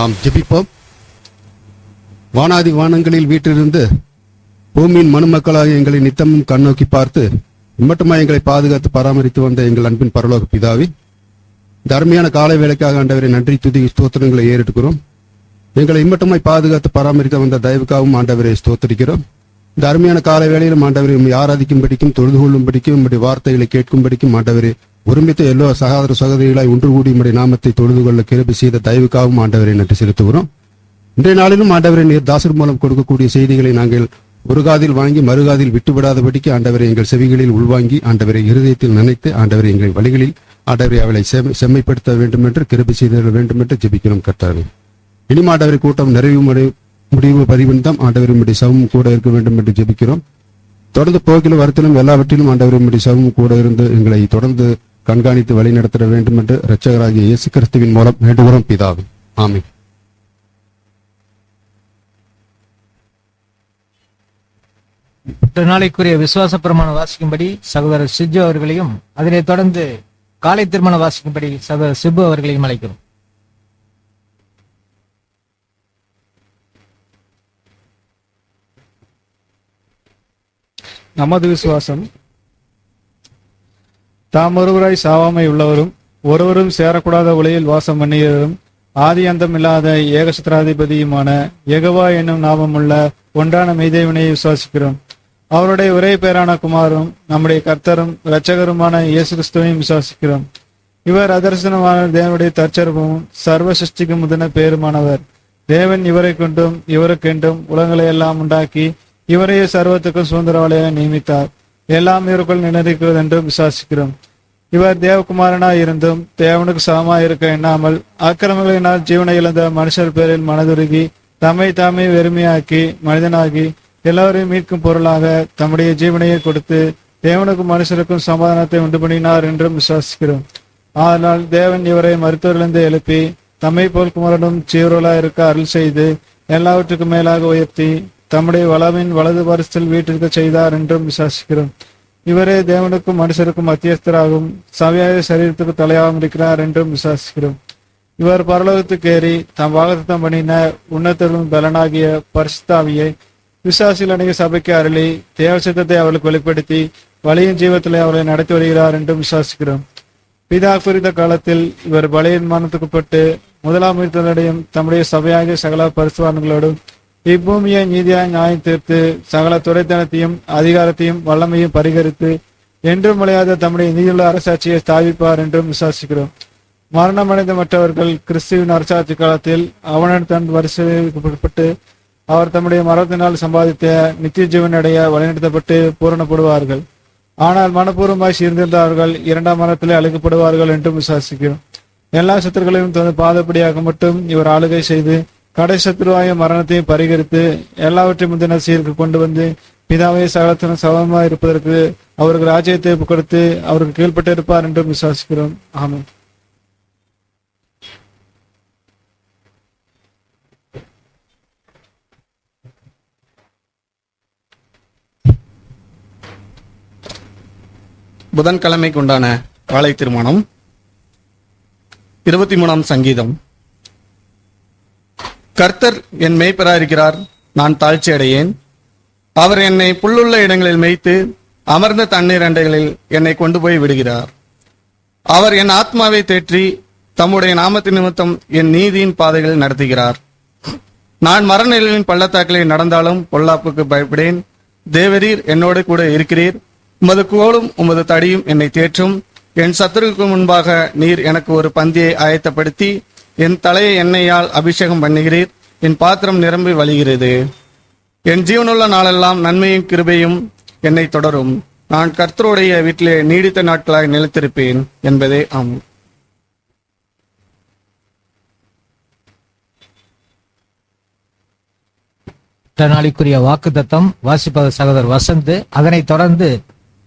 நாம் ஜெபிப்போம். வானாதி வானங்களில் வீட்டிலிருந்து பூமியின் மனுமக்களாக எங்களை நித்தமும் கண்ணோக்கி பார்த்து இம்மட்டுமா எங்களை பாதுகாத்து பராமரித்து வந்த எங்கள் அன்பின் பரலோக பிதாவே, இந்த அருமையான காலை வேலைக்காக ஆண்டவரை நன்றி துதி ஸ்தோத்திரங்களை ஏறெடுக்கிறோம். எங்களை இம்மட்டுமாய் பாதுகாத்து பராமரித்து வந்த தயவுக்காகவும் ஆண்டவரை ஸ்தோத்திரிக்கிறோம். இந்த அருமையான காலை வேளையிலும் ஆண்டவரை உம்மை ஆராதிக்கும்படிக்கும் தொழுது கொள்ளும்படிக்கும் உம்முடைய வார்த்தைகளை கேட்கும்படிக்கும் ஆண்டவரை ஒருமித்த எல்லா சகோதர சகோதரிகளாய் ஒன்று கூடி உம்முடைய நாமத்தை தொழுது கொள்ள கிருபை செய்த தயவுக்காகவும் ஆண்டவரை நன்றி செலுத்துகிறோம். இன்றைய நாளிலும் ஆண்டவரை நீர் தாசர் மூலம் கொடுக்கக்கூடிய செய்திகளை நாங்கள் ஒரு காதில் வாங்கி மறுகாதில் விட்டுவிடாதபடிக்கு ஆண்டவரை எங்கள் செவிகளில் உள்வாங்கி ஆண்டவரை இருதயத்தில் நினைத்து ஆண்டவரை எங்கள் வழிகளில் ஆண்டவரை அவளை செம்மைப்படுத்த வேண்டும் என்று கிருபை செய்த வேண்டும் என்று ஜெபிக்கிறோம். கர்த்தாவே, இனிமே ஆண்டவரை கூட்டம் நிறைவு முடிவு பரிவந்தம் ஆண்டவரை உம்முடைய சமம் கூட இருக்க வேண்டும் என்று ஜெபிக்கிறோம். தொடர்ந்து போக்கிலும் வருத்திலும் எல்லாவற்றிலும் ஆண்டவரை உம்முடைய சமம் கூட இருந்து எங்களை தொடர்ந்து கண்காணித்து வழி நடத்த வேண்டும் என்று இரட்சகராகிய இயேசு கிறிஸ்துவின் மூலம் வேண்டுகிறோம் பிதாவே, ஆமென். நாளைக்குரிய விசுவாச பிரமாணம் வாசிக்கும்படி சகோதரர் சிஜு அவர்களையும் அதனைத் தொடர்ந்து காலை திருமணம் வாசிக்கும்படி சகோதரர் சிபு அவர்களையும் அழைக்கிறோம். நமது விசுவாசம் தாம் ஒருவராய் சாவாமை உள்ளவரும் ஒருவரும் சேரக்கூடாத உலகில் வாசம் பண்ணுகிறவரும் ஆதி அந்தம் இல்லாத ஏகசத்ராதிபதியுமான யெகோவா என்னும் நாமமுள்ள ஒன்றான மெய்தேவனை விசுவாசிக்கிறோம். அவருடைய ஒரே பேரான குமாரும் நம்முடைய கர்த்தரும் இரட்சகருமான இயேசு கிறிஸ்துவையும் விசுவாசிக்கிறோம். இவர் அதர்சனமான தேவனுடைய தற்சர்வமும் சர்வ சிருஷ்டிக்கும் முதன பேருமானவர். தேவன் இவரை கொண்டும் இவருக்கென்றும் உலகங்களை எல்லாம் உண்டாக்கி இவரையே சர்வத்துக்கும் சுதந்திரவாளியாக நியமித்தார். எல்லாம் இவருக்குள் நிலைநிற்கிறது என்றும் விசுவாசிக்கிறோம். இவர் தேவகுமாரனாய் இருந்தும் தேவனுக்கு சமமாய் இருக்க எண்ணாமல் அக்கிரமங்களினால் ஜீவனை இழந்த மனுஷர் பேரில் மனதுருகி தம்மை தாமே வெறுமையாக்கி மனிதனாகி எல்லாரையும் மீட்கும் பொருளாக தம்முடைய ஜீவனையை கொடுத்து தேவனுக்கும் மனுஷருக்கும் சமாதானத்தை உண்டு பண்ணினார் என்றும் விசுவாசிக்கிறோம். ஆனால் தேவன் இவரை மருத்துவரிலிருந்து எழுப்பி தம்மை போல் குமாரனும் ஜீவர்களாய் இருக்க அருள் செய்து எல்லாவற்றுக்கும் மேலாக உயர்த்தி தம்முடைய வளவின் வலது பரிசில் வீட்டிற்கு செய்தார் என்றும் விசுவாசிக்கிறோம். இவரே தேவனுக்கும் மனுஷருக்கும் மத்தியஸ்தராகவும் சபையாய சரீரத்துக்கு தலையாகவும் இருக்கிறார் என்றும் விசுவாசிக்கிறோம். இவர் பரலோகத்துக்கு ஏறி தம் வாக்குத்தத்தம் பண்ணின உன்னதரும் பலனாகிய பரிசுத்தாவியை விசுவாசிகள் அநேக சபைக்கு அருளி தேவ சித்தத்தை அவர்களுக்கு வெளிப்படுத்தி வழியின் ஜீவத்திலே அவர்களை நடத்தி வருகிறார் என்றும் விசுவாசிக்கிறோம். பிதா குறித்த காலத்தில் இவர் பலியின் மரணத்துக்குட்பட்டு முதலாம் உயிர்த்தலடையும் தம்முடைய சபையாகிய சகல பரிசுவான்களோடும் இப்பூமியை நீதியாய் நியாயம் தீர்த்து சகல துரைத்தனத்தையும் அதிகாரத்தையும் வல்லமையும் பரிகரித்து என்றும் விளையாத தம்முடைய நீதியுள்ள அரசாட்சியை ஸ்தாபிப்பார் என்றும் விசுவாசிக்கிறோம். மரணமடைந்த மற்றவர்கள் கிறிஸ்துவின் அரசாட்சி காலத்தில் அவனுடன் தன் வரிசைப்பட்டு அவர் தம்முடைய மரணத்தினால் சம்பாதித்த நித்திய ஜீவன் அடைய வழிநடத்தப்பட்டு பூரணப்படுவார்கள். ஆனால் மனப்பூர்வமாய் சீர்திருந்தார்கள் இரண்டாம் மரணத்திலே அழைக்கப்படுவார்கள் என்றும் விசுவாசிக்கிறோம். எல்லா சத்துருக்களையும் தனது பாதப்படியாக மட்டும் இவர் ஆளுகை செய்து கடை சத்ருவாய மரணத்தையும் பரிகரித்து எல்லாவற்றையும் முந்தின சீருக்கு கொண்டு வந்து பிதாவை சகலத்தின சமமாக இருப்பதற்கு அவருக்கு ராஜ்யத்தை கொடுத்து அவருக்கு கீழ்பட்டு இருப்பார் என்றும் விசுவாசிக்கிறோம். ஆமென். புதன்கிழமைக்கு உண்டான காலை திருமணம் 23ஆம் சங்கீதம். கர்த்தர் என் மேய்ப்பராயிருக்கிறார், நான் தாழ்ச்சி அடையேன். அவர் என்னை புல்லுள்ள இடங்களில் மேய்த்து அமர்ந்த தண்ணீர் அண்டைகளில் என்னை கொண்டு போய் விடுகிறார். அவர் என் ஆத்மாவை தேற்றி தம்முடைய நாமத்தின் நிமித்தம் என் நீதியின் பாதைகளில் நடத்துகிறார். நான் மரணநிலையின் பள்ளத்தாக்களில் நடந்தாலும் பொல்லாப்புக்கு பயப்படேன். தேவரீர் என்னோடு கூட இருக்கிறீர். உமது கோலும் உமது தடியும் என்னை தேற்றும். என் சத்துருக்கு முன்பாக நீர் எனக்கு ஒரு பந்தியை ஆயத்தப்படுத்தி என் தலையை எண்ணெயால் அபிஷேகம் பண்ணுகிறீர். என் பாத்திரம் நிரம்பி வழிகிறது. என் ஜீவனுள்ள நாளெல்லாம் நன்மையும் கிருபையும் என்னை தொடரும். நான் கர்த்தருடைய வீட்டிலே நீடித்த நாட்களாய் நிலைத்திருப்பேன் என்பதே ஆம். நாளைக்குரிய வாக்குத்தத்தம் வாசிப்பவர் சகோதரர் வசந்த். அதனைத் தொடர்ந்து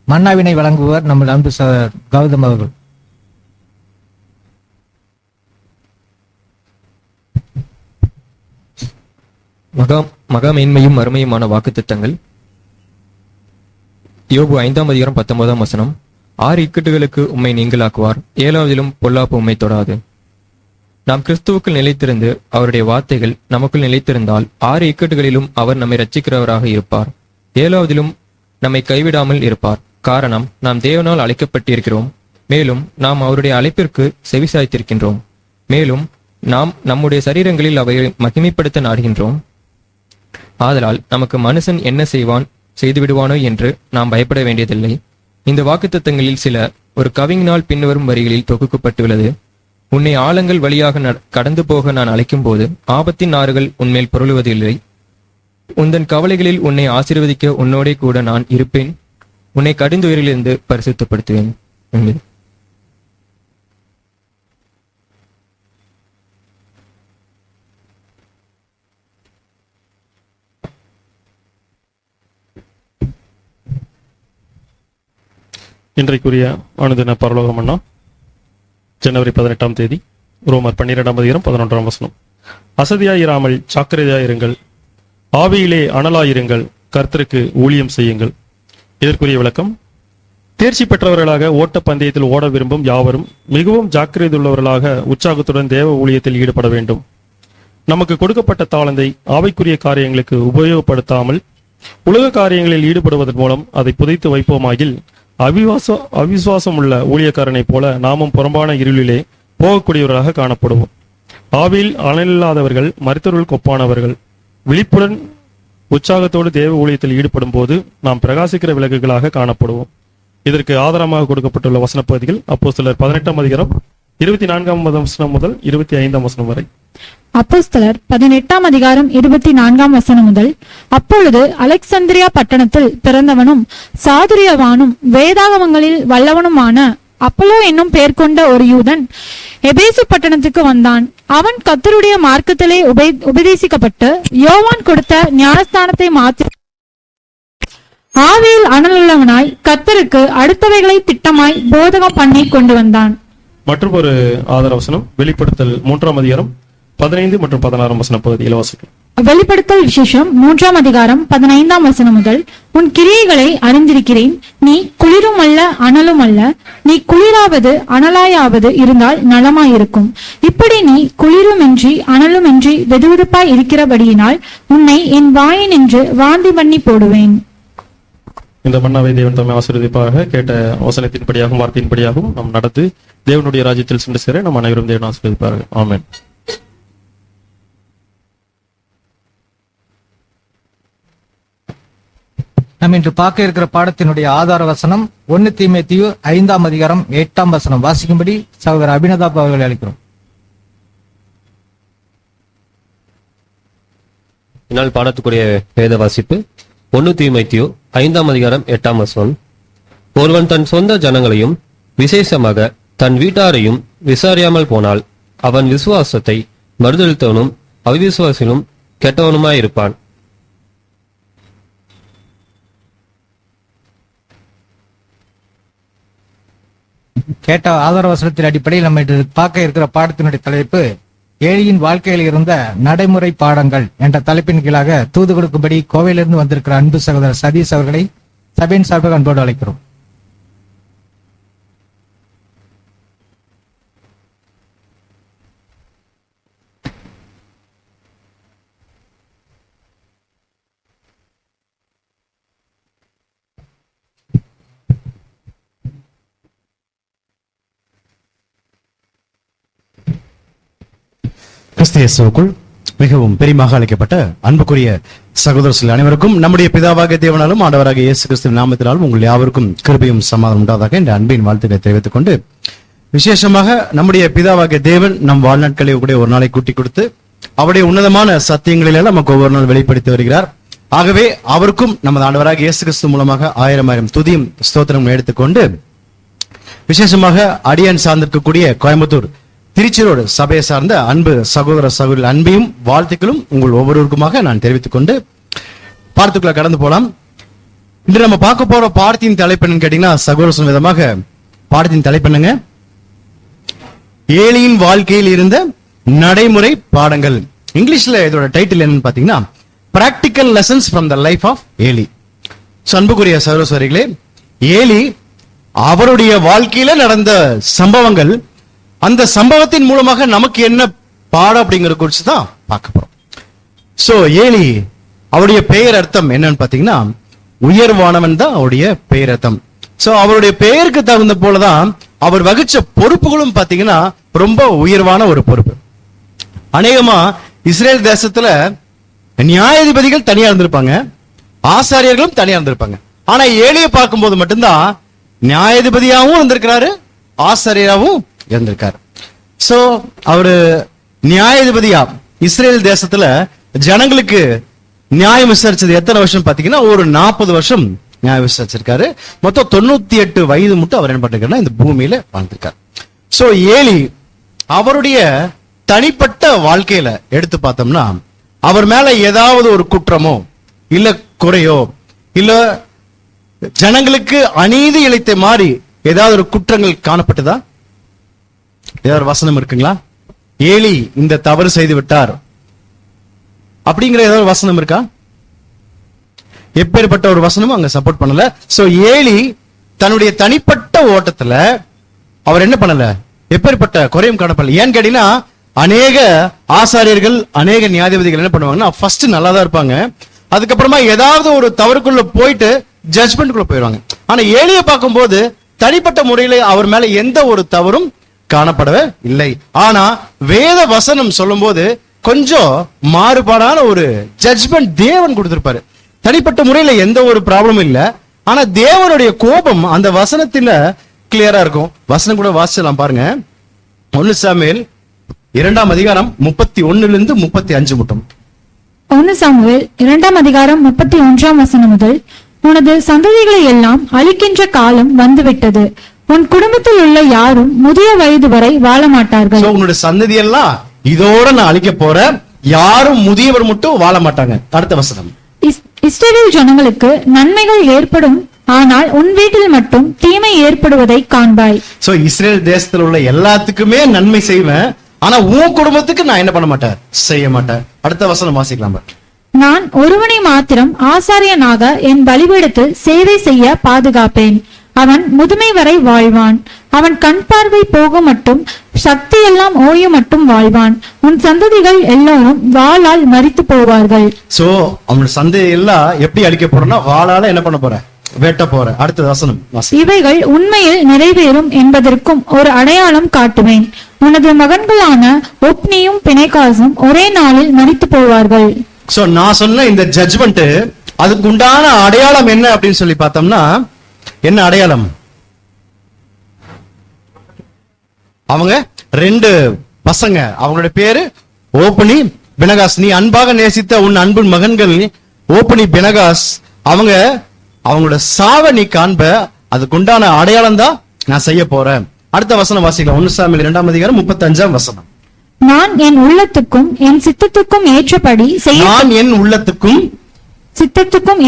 மன்னாவினை வழங்குவர் நம்ம அன்பு சகோதரர் கௌதம் அவர்கள். மகா மேன்மையும் அருமையுமான வாக்குத்தத்தங்கள். யோபு 5ஆம் அதிகாரம் 19ஆம் வசனம். 6 இக்கட்டுகளுக்கு உம்மை நீங்களாக்குவார், 7ஆவதிலும் பொல்லாப்பு உம்மை தொடாது. நாம் கிறிஸ்துவுக்குள் நிலைத்திருந்து அவருடைய வார்த்தைகள் நமக்குள் நிலைத்திருந்தால் 6 இக்கட்டுகளிலும் அவர் நம்மை ரட்சிக்கிறவராக இருப்பார். 7வதிலும் நம்மை கைவிடாமல் இருப்பார். காரணம், நாம் தேவனால் அழைக்கப்பட்டிருக்கிறோம். மேலும் நாம் அவருடைய அழைப்பிற்கு செவிசாய்த்திருக்கின்றோம். மேலும் நாம் நம்முடைய சரீரங்களில் அவைகளை மகிமைப்படுத்த நாடுகின்றோம். ஆதலால் நமக்கு மனுஷன் என்ன செய்து விடுவானோ என்று நாம் பயப்பட வேண்டியதில்லை. இந்த வாக்குத்தத்தங்களில் சில ஒரு கவிஞனால் பின்வரும் வரிகளில் தொகுக்கப்பட்டுள்ளது. உன்னை ஆழங்கள் வழியாக கடந்து போக நான் அழைக்கும் போது ஆபத்தின் ஆறுகள் உன்மேல் புரளுவதில்லை. உந்தன் கவலைகளில் உன்னை ஆசீர்வதிக்க உன்னோடே கூட நான் இருப்பேன். உன்னை கடிந்துயரிலிருந்து பரிசுத்தப்படுத்துவேன் என்பது. இன்றைக்குரிய அனுதின பரலோக மன்னா ஜனவரி 18ஆம் தேதி, ரோமர் 12ஆம் அதிகாரம் 11ஆம் வசனம். அசதியாயிராமல் ஜாக்கிரதையாயிருங்கள், ஆவியிலே அனலாயிருங்கள், கர்த்தருக்கு ஊழியம் செய்யுங்கள். இதற்குரிய விளக்கம்: தேர்ச்சி பெற்றவர்களாக ஓட்ட பந்தயத்தில் ஓட விரும்பும் யாவரும் மிகவும் ஜாக்கிரதையுள்ளவர்களாக உற்சாகத்துடன் தேவ ஊழியத்தில் ஈடுபட வேண்டும். நமக்கு கொடுக்கப்பட்ட தாளந்தை ஆவிக்குரிய காரியங்களுக்கு உபயோகப்படுத்தாமல் உலக காரியங்களில் ஈடுபடுவதன் மூலம் அதை புதைத்து வைப்போமாகில் அவிசுவாசம் உள்ள ஊழியக்காரனை போல நாமும் புறம்பான இருளிலே போகக்கூடியவர்களாக காணப்படுவோம். ஆவியில் அனலில்லாதவர்கள் மரித்தவர்களுக்கு ஒப்பானவர்கள். விழிப்புடன் உற்சாகத்தோடு தேவ ஊழியத்தில் ஈடுபடும் போது நாம் பிரகாசிக்கிற விளக்குகளாக காணப்படுவோம். இதற்கு ஆதாரமாக கொடுக்கப்பட்டுள்ள வசன பகுதிகள் அப்போஸ்தலர் 18ஆம் அதிகாரம் 24ஆம் வசனம் முதல் 25ஆம் வசனம் வரை. அப்போஸ்தலர் 18ஆம் அதிகாரம் 24ஆம் வசனம் முதல். அப்பொழுது அலெக்சந்திரியா பட்டணத்தில் பிறந்தவனும் சாதுரியவானும் வேதாகமங்களில் வல்லவனுமான அப்பல்லோ என்னும் பெயர் கொண்ட ஒரு யூதன் எபேசு பட்டணத்துக்கு வந்தான். அவன் கர்த்தருடைய மார்க்கத்திலே உபதேசிக்கப்பட்டு யோவான் கொடுத்த ஞானஸ்தானத்தை மாற்றி ஆவியில் அனலுள்ளவனாய் கர்த்தருக்கு அடுத்தவைகளை திட்டமாய் போதகம் பண்ணி கொண்டு வந்தான். மற்றும் ஒரு ஆதார வசனம் வெளிப்படுத்தல் 3ஆம் அதிகாரம் 15 மற்றும் 16ஆம் வசன பகுதியில் வாசிக்கும். வெளிப்படுத்தல் விசேஷம் 3ஆம் அதிகாரம் 15ஆம் வசனம் முதல். உன் கிரியைகளை அறிந்திருக்கிறேன். நீ குளிரும் அல்ல அனலும் அல்ல. நீ குளிராவது அனலாயாவது இருந்தால் நலமாயிருக்கும். இப்படி நீ குளிருமின்றி அனலுமின்றி வெதுவெதுப்பாய் இருக்கிறபடியினால் உன்னை என் வாயினின்று வாந்தி பண்ணி போடுவேன். இந்த மன்னாவை தேவன் தம்மை ஆசீர்வதிப்பாக. கேட்ட வசனத்தின்படியாகவும் வார்த்தையின்படியாகவும் நாம் நடந்து தேவனுடைய ராஜ்யத்தில் சென்று சேர நம் அனைவரும் தேவன் ஆசீர்வதிப்பார்கள். ஆமென். நாம் இன்று பார்க்க இருக்கிற பாடத்தினுடைய ஆதார வசனம் 1 தீமோத்தேயு 5ஆம் அதிகாரம் 8ஆம் வசனம். வாசிக்கும்படி சகோதரர் அபினதாப் அவர்களை அழைக்கிறோம். இந்நாள் பாடத்துக்குரிய வேத வாசிப்பு 1 தீமோத்தேயு 5ஆம் அதிகாரம் 8ஆம் வசனம். ஒருவன் தன் சொந்த ஜனங்களையும் விசேஷமாக தன் வீட்டாரையும் விசாரியாமல் போனால் அவன் விசுவாசத்தை மறுதளித்தவனும் அவிசுவாசிலும் கெட்டவனுமாயிருப்பான். கேட்ட ஆதார வசனத்தின் அடிப்படையில் நம்ம இன்று பார்க்க இருக்கிற பாடத்தினுடைய தலைப்பு ஏழியின் வாழ்க்கையில் இருந்த நடைமுறை பாடங்கள் என்ற தலைப்பின் கீழாக தூது கொடுக்கும்படி கோவையிலிருந்து வந்திருக்கிற அன்பு சகோதரர் சதீஷ் அவர்களை சபையின் சார்பாக அன்போடு அழைக்கிறோம். கிறிஸ்து இயேசுவுக்குள் மிகவும் பெரியமாக அழைக்கப்பட்ட அன்புக்குரிய சகோதரர்கள் அனைவருக்கும் நம்முடைய பிதாவாக தேவனாலும் ஆண்டவராக இயேசு கிறிஸ்துவின் நாமத்தினாலும் உங்கள் யாவருக்கும் கிருபையும் சமாதானம் உண்டாதாக என்ற அன்பின் வாழ்த்துக்களை தெரிவித்துக் கொண்டு, விசேஷமாக நம்முடைய பிதாவாக தேவன் நம் வாழ்நாட்களை கூட ஒரு நாளை கூட்டி கொடுத்து அவருடைய உன்னதமான சத்தியங்களில் நமக்கு ஒவ்வொரு நாள் வெளிப்படுத்தி வருகிறார். ஆகவே அவருக்கும் நமது ஆண்டவராக இயேசு கிறிஸ்து மூலமாக 1000 துதியும் ஸ்தோத்திரம் எடுத்துக்கொண்டு, விசேஷமாக அடியான் சார்ந்திருக்கக்கூடிய கோயம்புத்தூர் திருச்சிரோடு சபையை சார்ந்த அன்பு சகோதர சகோதரி அன்பையும் வாழ்த்துக்களும் உங்கள் ஒவ்வொருவருக்குமாக நான் தெரிவித்துக் கொண்டு பாடத்துக்குள்ள கடந்து போலாம். இன்று நம்ம பார்க்க போற பாடத்தின் தலைப்பு என்னன்னு கேட்டீங்கன்னா, சகோதர சொன்ன விதமாக பாடத்தின் தலைப்பு என்னங்க? ஏலியின் வாழ்க்கையில் இருந்த நடைமுறை பாடங்கள். இங்கிலீஷ்ல இதோட டைட்டில் என்னன்னு பாத்தீங்கன்னா, practical lessons from the life of Eli. அன்புக்குரிய சகோதர சகோதரிகளே, ஏலி அவருடைய வாழ்க்கையில நடந்த சம்பவங்கள் அந்த சம்பவத்தின் மூலமாக நமக்கு என்ன பாடம் அப்படிங்கறத குறித்து தான் பார்க்க போறோம். சோ ஏலி, அவருடைய பெயர் அர்த்தம் என்னன்னு பாத்தீங்கன்னா உயர்வானவன் தான் அவருடைய பெயர் அர்த்தம். சோ அவருடைய பெயருக்கு தகுந்த போலதான் அவர் வகிச்ச பொறுப்புகளும் பாத்தீங்கன்னா ரொம்ப உயர்வான ஒரு பொறுப்பு. அநேகமா இஸ்ரேல் தேசத்துல நியாயாதிபதிகள் தனியா இருந்திருப்பாங்க, ஆசாரியர்களும் தனியா இருந்திருப்பாங்க. ஆனா ஏலியை பார்க்கும்போது மட்டும்தான் நியாயாதிபதியாவும் இருந்திருக்கிறாரு, ஆசாரியராகவும் இருந்திருக்காரு. சோ அவரு நியாயாதிபதியா இஸ்ரேல் தேசத்துல ஜனங்களுக்கு நியாயம் விசாரிச்சது எத்தனை வருஷம் பாத்தீங்கன்னா ஒரு 40 வருஷம் நியாயம் விசாரிச்சிருக்காரு. மொத்தம் 98 வயது மட்டும் அவர் என்ன பண்ணிருக்காருன்னா இந்த பூமியில வாழ்ந்திருக்காரு. சோ ஏலி அவருடைய தனிப்பட்ட வாழ்க்கையில எடுத்து பார்த்தோம்னா அவர் மேல ஏதாவது ஒரு குற்றமோ இல்ல குறையோ இல்ல ஜனங்களுக்கு அநீதி இழைத்த மாதிரி ஏதாவது ஒரு குற்றங்கள் காணப்பட்டதா? ஏதாவது ஒரு வசனம் இருக்குங்களா? ஏலி இந்த தவறு செய்து விட்டார் அப்படிங்கிற ஏதாவது ஒரு வசனம் இருக்கா? எப்பேற்பட்ட ஒரு வசனமும் அங்க சப்போர்ட் பண்ணல. சோ ஏலி தன்னுடைய தனிப்பட்ட ஓட்டத்துல அவர் என்ன பண்ணல, எப்பேற்பட்ட குறையும் காணப்படல. ஏன்னு கேட்டீங்கன்னா அநேக ஆசாரியர்கள் அநேக நியாயாதிபதிகள் என்ன பண்ணுவாங்கன்னா ஃபர்ஸ்ட் நல்லா தான் இருப்பாங்க, அதுக்கப்புறமா ஏதாவது ஒரு தவறுக்குள்ள போயிட்டு ஜட்ஜ்மெண்ட்குள்ள போயிடுவாங்க. ஆனா ஏலியை பார்க்கும்போது தனிப்பட்ட முறையில அவர் மேல எந்த ஒரு தவறும் காணப்படவே இல்லை. ஆனா வேத வசனம் சொல்லும் போது கொஞ்சம் மாறுபாடான ஒரு ஜட்ஜ்மெண்ட் தேவன் கொடுத்திருப்பாரு. தனிப்பட்ட முறையில எந்த ஒரு ப்ராப்ளமும் இல்ல, ஆனா தேவனுடைய கோபம் அந்த வசனத்துல கிளியரா இருக்கும். வசனம் கூட வாசிச்சலாம் பாருங்க. 1 சாமுவேல் 2ஆம் அதிகாரம் 31 - 35 மட்டும். 1 சாமுவேல் 2ஆம் அதிகாரம் 31ஆம் வசனம் முதல், உனது சந்ததிகளை எல்லாம் அழிக்கின்ற காலம் வந்துவிட்டது, உன் குடும்பத்தில் உள்ள யாரும் முதிய வயது வரை வாழ மாட்டார்கள். So, உன்னுடைய சந்ததி எல்லாம் இதோட நான் அழிக்க போறேன், யாரும் முதியவர் மட்டும் வாழ மாட்டாங்க. அடுத்த வசனம். இஸ்ரவேல் ஜனங்களுக்கு நன்மைகள் ஏற்படும், ஆனால் உன் வீட்டில் மட்டும் தீமை ஏற்படுவதை காண்பாய். சோ இஸ்ரேல் தேசத்துல உள்ள எல்லாத்துக்குமே நன்மை செய்வேன், ஆனா உன் குடும்பத்துக்கு நான் என்ன பண்ண மாட்டேன், செய்ய மாட்டேன். அடுத்த வசனம் வாசிக்கலாம். நான் ஒருவனை மாத்திரம் ஆசாரியனாக என் பலிபீடத்தில் சேவை செய்ய பாதுகாப்பேன், அவன் முதுமை வரை வாழ்வான், அவன் கண் பார்வை போக மட்டும் சக்தி எல்லாம் ஓய மட்டும் வாழ்வான், உன் சந்ததிகள் எல்லோரும் வாளால் மரித்து போவார்கள். சோ அவனோட சந்ததி எல்லாம் எப்படி அழிக்க போறேன்னா வாளால என்ன பண்ண போற, வெட்ட போற. அடுத்த வசனம் வாசி. இவைகள் உண்மையில் நிறைவேறும் என்பதற்கும் ஒரு அடையாளம் காட்டுவேன், உனது மகன்களான ஒப்னியும் பிணைகாசும் ஒரே நாளில் மரித்து போவார்கள். சோ நான் சொன்ன இந்த ஜட்ஜ்மெண்ட் அதுக்கு உண்டான அடையாளம் என்ன அப்படின்னு சொல்லி பார்த்தோம்னா என்ன அடையாளம்? அவங்க 2 பசங்க, அவங்களோட பேரு ஓப்பனி பினகாஸ். நீ அன்பாக நேசித்த உன் அன்பின் மகன்கள் ஓப்பனி பினகாஸ், அவங்களோட சாவ நீ காண்ப, அதுக்குண்டான அடையாளம் தான் நான் செய்ய போறேன். அடுத்த வசனம் வாசிக்கலாம். 1 சாமுவேல் 2ஆம் அதிகாரம் 35ஆம் வசனம். நான் என் உள்ளத்துக்கும் என் சித்தத்துக்கும்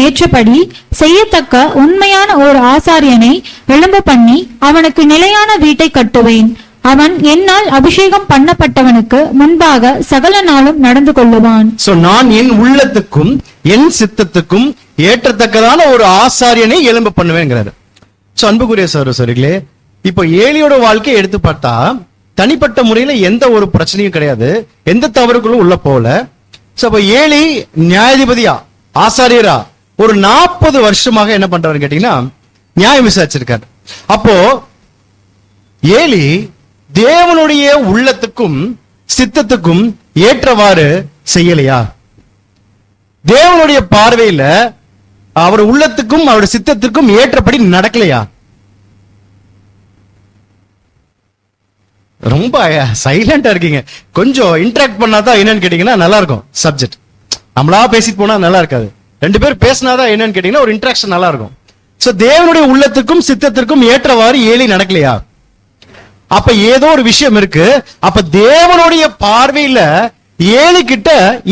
ஏற்றபடி செய்யத்தக்க உண்மையான ஒரு ஆசாரியனை எழும்ப பண்ணி அவனுக்கு நிலையான வீட்டை கட்டுவேன், அவன் என்னால் அபிஷேகம் பண்ணப்பட்டவனுக்கு முன்பாக சகல நாளும் நடந்து கொள்ளுவான். சோ நான் என் உள்ளத்துக்கும் என் சித்தத்துக்கும் ஏற்றத்தக்கதான ஒரு ஆசாரியனை எழும்ப பண்ணுவேங்கிறாரு. சோ அன்புக்குரிய சகோதரர்களே, இப்போ ஏலியோட வாழ்க்கையை எடுத்து பார்த்தா தனிப்பட்ட முறையில எந்த ஒரு பிரச்சனையும் கிடையாது, எந்த தவறுகளும் உள்ள போல. சோ அப்ப ஏலி நியாயாதிபதியா ஆசாரியரா ஒரு 40 வருஷமாக என்ன பண்றாரு கேட்டீங்கன்னா நியாயம் விசாரிச்சிருக்காரு. அப்போ ஏலி தேவனுடைய உள்ளத்துக்கும் சித்தத்துக்கும் ஏற்றவாறு செய்யலையா? தேவனுடைய பார்வையில அவர் உள்ளத்துக்கும் அவருடைய சித்தத்துக்கும் ஏற்றபடி நடக்கலையா? ரொம்ப சைலண்டா இருக்கீங்க. கொஞ்சம் இன்டராக்ட் பண்ணாதான் என்னன்னு கேட்டீங்கன்னா நல்லா இருக்கும். சப்ஜெக்ட் நம்மளா பேசிட்டு போனா நல்லா இருக்காது, 2 பேர் பேசினாதான் என்னன்னு கேட்டீங்கன்னா ஒரு இன்டராக்ஷன் நல்லா இருக்கும். சோ தேவனுடைய உள்ளத்துக்கும் சித்தத்திற்கும் ஏற்றவாறு ஏலி நடக்கலையா? அப்ப ஏதோ ஒரு விஷயம் இருக்கு. அப்ப தேவனுடைய பார்வையில ஏலி கிட்ட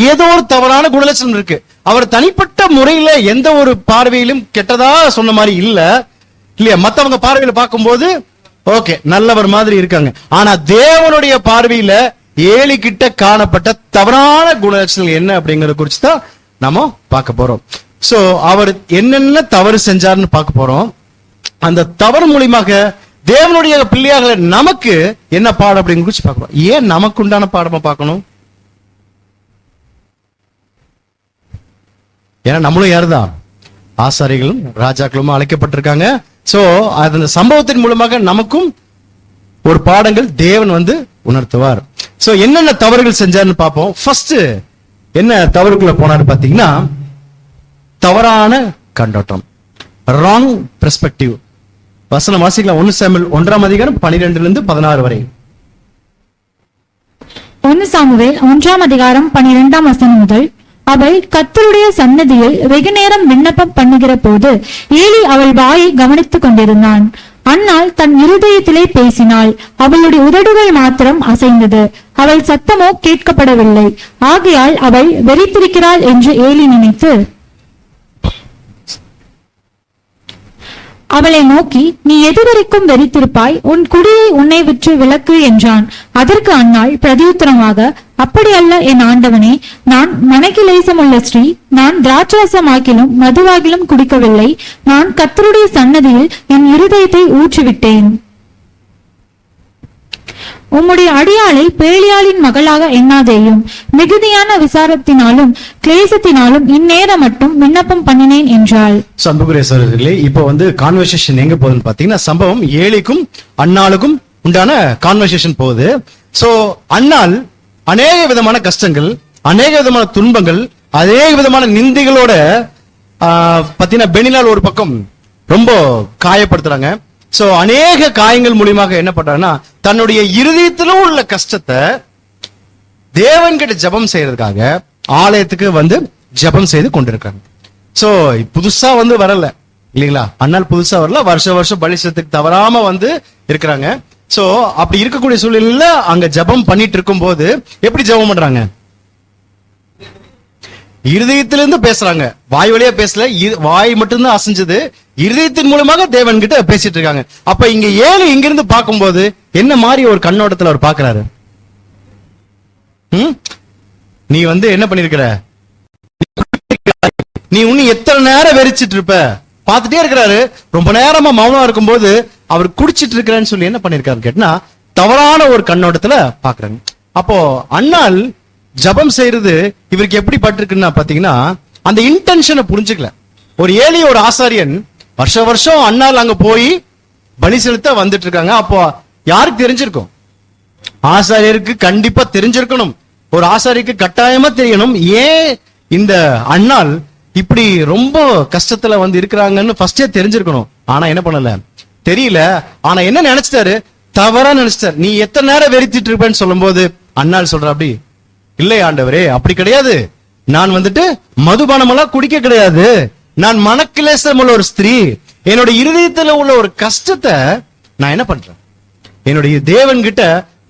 ஏதோ ஒரு தவறான குணலட்சணம் இருக்கு. அவர் தனிப்பட்ட முறையில எந்த ஒரு பார்வையிலும் கெட்டதா சொன்ன மாதிரி இல்ல இல்லையா? மத்தவங்க பார்வையில பார்க்கும்போது ஓகே நல்லவர் மாதிரி இருக்காங்க. ஆனா தேவனுடைய பார்வையில ஏலி கிட்ட காணப்பட்ட தவறான குணலட்சணங்கள் என்ன அப்படிங்கறத குறித்து தான் நாம பார்க்க போறோம். சோ அவர் என்னென்ன தவறு செஞ்சாருன்னு பார்க்க போறோம். அந்த தவறு மூலியமாக தேவனுடைய பிள்ளையாக நமக்கு என்ன பாடம் அப்படின்னு குறிச்சு பார்க்கணும். ஏன் நமக்கு உண்டான பாடமா பார்க்கணும்? ஏன்னா நம்மளும் யாருதான்? ஆசாரிகளும் ராஜாக்களும் அழைக்கப்பட்டிருக்காங்க. சோ அந்த சம்பவத்தின் மூலமாக நமக்கும் ஒரு பாடங்கள் தேவன் உணர்த்துவார். சோ என்னென்ன தவறுகள் செஞ்சாருன்னு பார்ப்போம். ஃபர்ஸ்ட் என்ன தவறுக்குள்ள போனாரு பாத்தீங்கன்னா, தவறான கண்ணோட்டம், ராங் பெர்ஸ்பெக்டிவ். வசனம் வாசிக்கலாம். 1 சாமுவேல் 1:12-16 வரை. 1 சாமுவேல் 1:12 முதல். அவள் கர்த்தருடைய சன்னதியில் வெகு நேரம் விண்ணப்பம் பண்ணுகிற போது ஏலி அவள் வாயை கவனித்துக் கொண்டிருந்தான். அன்னாள் தன் இருதயத்திலே பேசினாள், அவளுடைய உதடுகள் மாத்திரம் அசைந்தது, அவள் சத்தமோ கேட்கப்படவில்லை. ஆகையால் அவள் வெறித்திருக்கிறாள் என்று ஏலி நினைத்து அவளை நோக்கி, நீ எதுவரைக்கும் வெறித்திருப்பாய்? உன் குடியை உன்னை விற்று விலக்கு என்றான். அதற்கு அன்னாள் பிரதியுத்தரமாக, அப்படியல்ல என் ஆண்டவனே, நான் மனக்கிலேசமுள்ள ஸ்ரீ, நான் திராட்சரசமாகிலும் மதுவாகிலும் குடிக்கவில்லை. நான் கர்த்தருடைய சன்னதியில் என் இருதயத்தை ஊற்றிவிட்டேன். உம்முடைய அடியாளை பேலியாளின் மகளாக எண்ணாதேயும், மிகுதியான விசாரத்தினாலும் கிளேசத்தினாலும் இந்நேரம் மட்டும் விண்ணப்பம் பண்ணினேன் என்றாள். சம்புகுரேஸ்வரர்களே, இப்போ கான்வர்சேஷன் எங்க போகுதுன்னு பாத்தீங்கன்னா, சம்பவம் ஏலிக்கும் அன்னாளுக்கும் உண்டான கான்வர்சேஷன் போகுது. சோ அன்னாள் அநேக விதமான கஷ்டங்கள், அநேக விதமான துன்பங்கள், அநேக விதமான நிந்தைகளோட பாத்தீங்கன்னா பெனிலால் ஒரு பக்கம் ரொம்ப காயப்படுத்துறாங்க. சோ அநேக காயங்கள் மூலியமாக என்ன பண்றாங்கன்னா, தன்னுடைய இருதயத்திலும் உள்ள கஷ்டத்தை தேவன் கிட்ட ஜெபம் செய்யறதுக்காக ஆலயத்துக்கு ஜெபம் செய்து கொண்டிருக்காங்க. சோ புதுசா வரல இல்லீங்களா? அண்ணால் புதுசா வரல, வருஷம் பலிசத்துக்கு தவறாம இருக்கிறாங்க. சோ அப்படி இருக்கக்கூடிய சூழ்நிலையில அங்க ஜெபம் பண்ணிட்டு இருக்கும் போது எப்படி ஜெபம் பண்றாங்க? இருதயத்திலிருந்து பேசுறாங்க, வாய் வழியா பேசல, வாய் மட்டும்தான் அசைஞ்சது, இருதயத்தின் மூலமாக தேவன் கிட்ட பேசிட்டு இருக்காங்க. அப்ப இங்க ஏழு இங்கிருந்து பார்க்கும்போது என்ன மாதிரி ஒரு கண்ணோட்டத்துல அவர் பாக்குறாரு? நீ என்ன பண்ணிருக்கிற, நீ இன்னும் எத்தனை நேரம் வெறிச்சிட்டு இருப்ப பாத்துட்டே இருக்கிறாரு. ரொம்ப நேரமா மௌனமா இருக்கும்போது அவர் குடிச்சிட்டு இருக்கிறான்னு சொல்லி என்ன பண்ணிருக்காரு கேட்டா, தவறான ஒரு கண்ணோட்டத்துல பாக்குறாங்க. அப்போ அண்ணால் ஜபம் செய்யறது இவருக்கு எப்படி பட்டிருக்குன்னா பாத்தீங்கன்னா, அந்த இன்டென்ஷனை புரிஞ்சுக்கல. ஒரு ஏழி ஒரு ஆசாரியன் வருஷம் அண்ணால் அங்க போய் பலி செலுத்த வந்துட்டு இருக்காங்க. அப்போ யாருக்கு தெரிஞ்சிருக்கும்? ஆசாரியருக்கு கண்டிப்பா தெரிஞ்சிருக்கணும். ஒரு ஆசாரியருக்கு கட்டாயமா தெரியணும் ஏன் இந்த அண்ணால் இப்படி ரொம்ப கஷ்டத்துல இருக்கிறாங்கன்னு ஃபர்ஸ்டே தெரிஞ்சிருக்கணும். ஆனா என்ன பண்ணல, தெரியல. ஆனா என்ன நினைச்சிட்டாரு, தவறா நினைச்சிட்டாரு. நீ எத்தனை நேரம் வெறித்திட்டு இருப்பேன்னு சொல்லும் போது அண்ணால் சொல்ற, அப்படி இல்லை ஆண்டவரே, அப்படி கிடையாது. நான் மதுபானம் எல்லாம் குடிக்க கிடையாது. நான் மனக்கிலேசம் உள்ள ஒரு ஸ்திரீ. என்னோட இருதயத்துல உள்ள ஒரு கஷ்டத்தை நான் என்ன பண்றேன், என்னுடைய தேவன் கிட்ட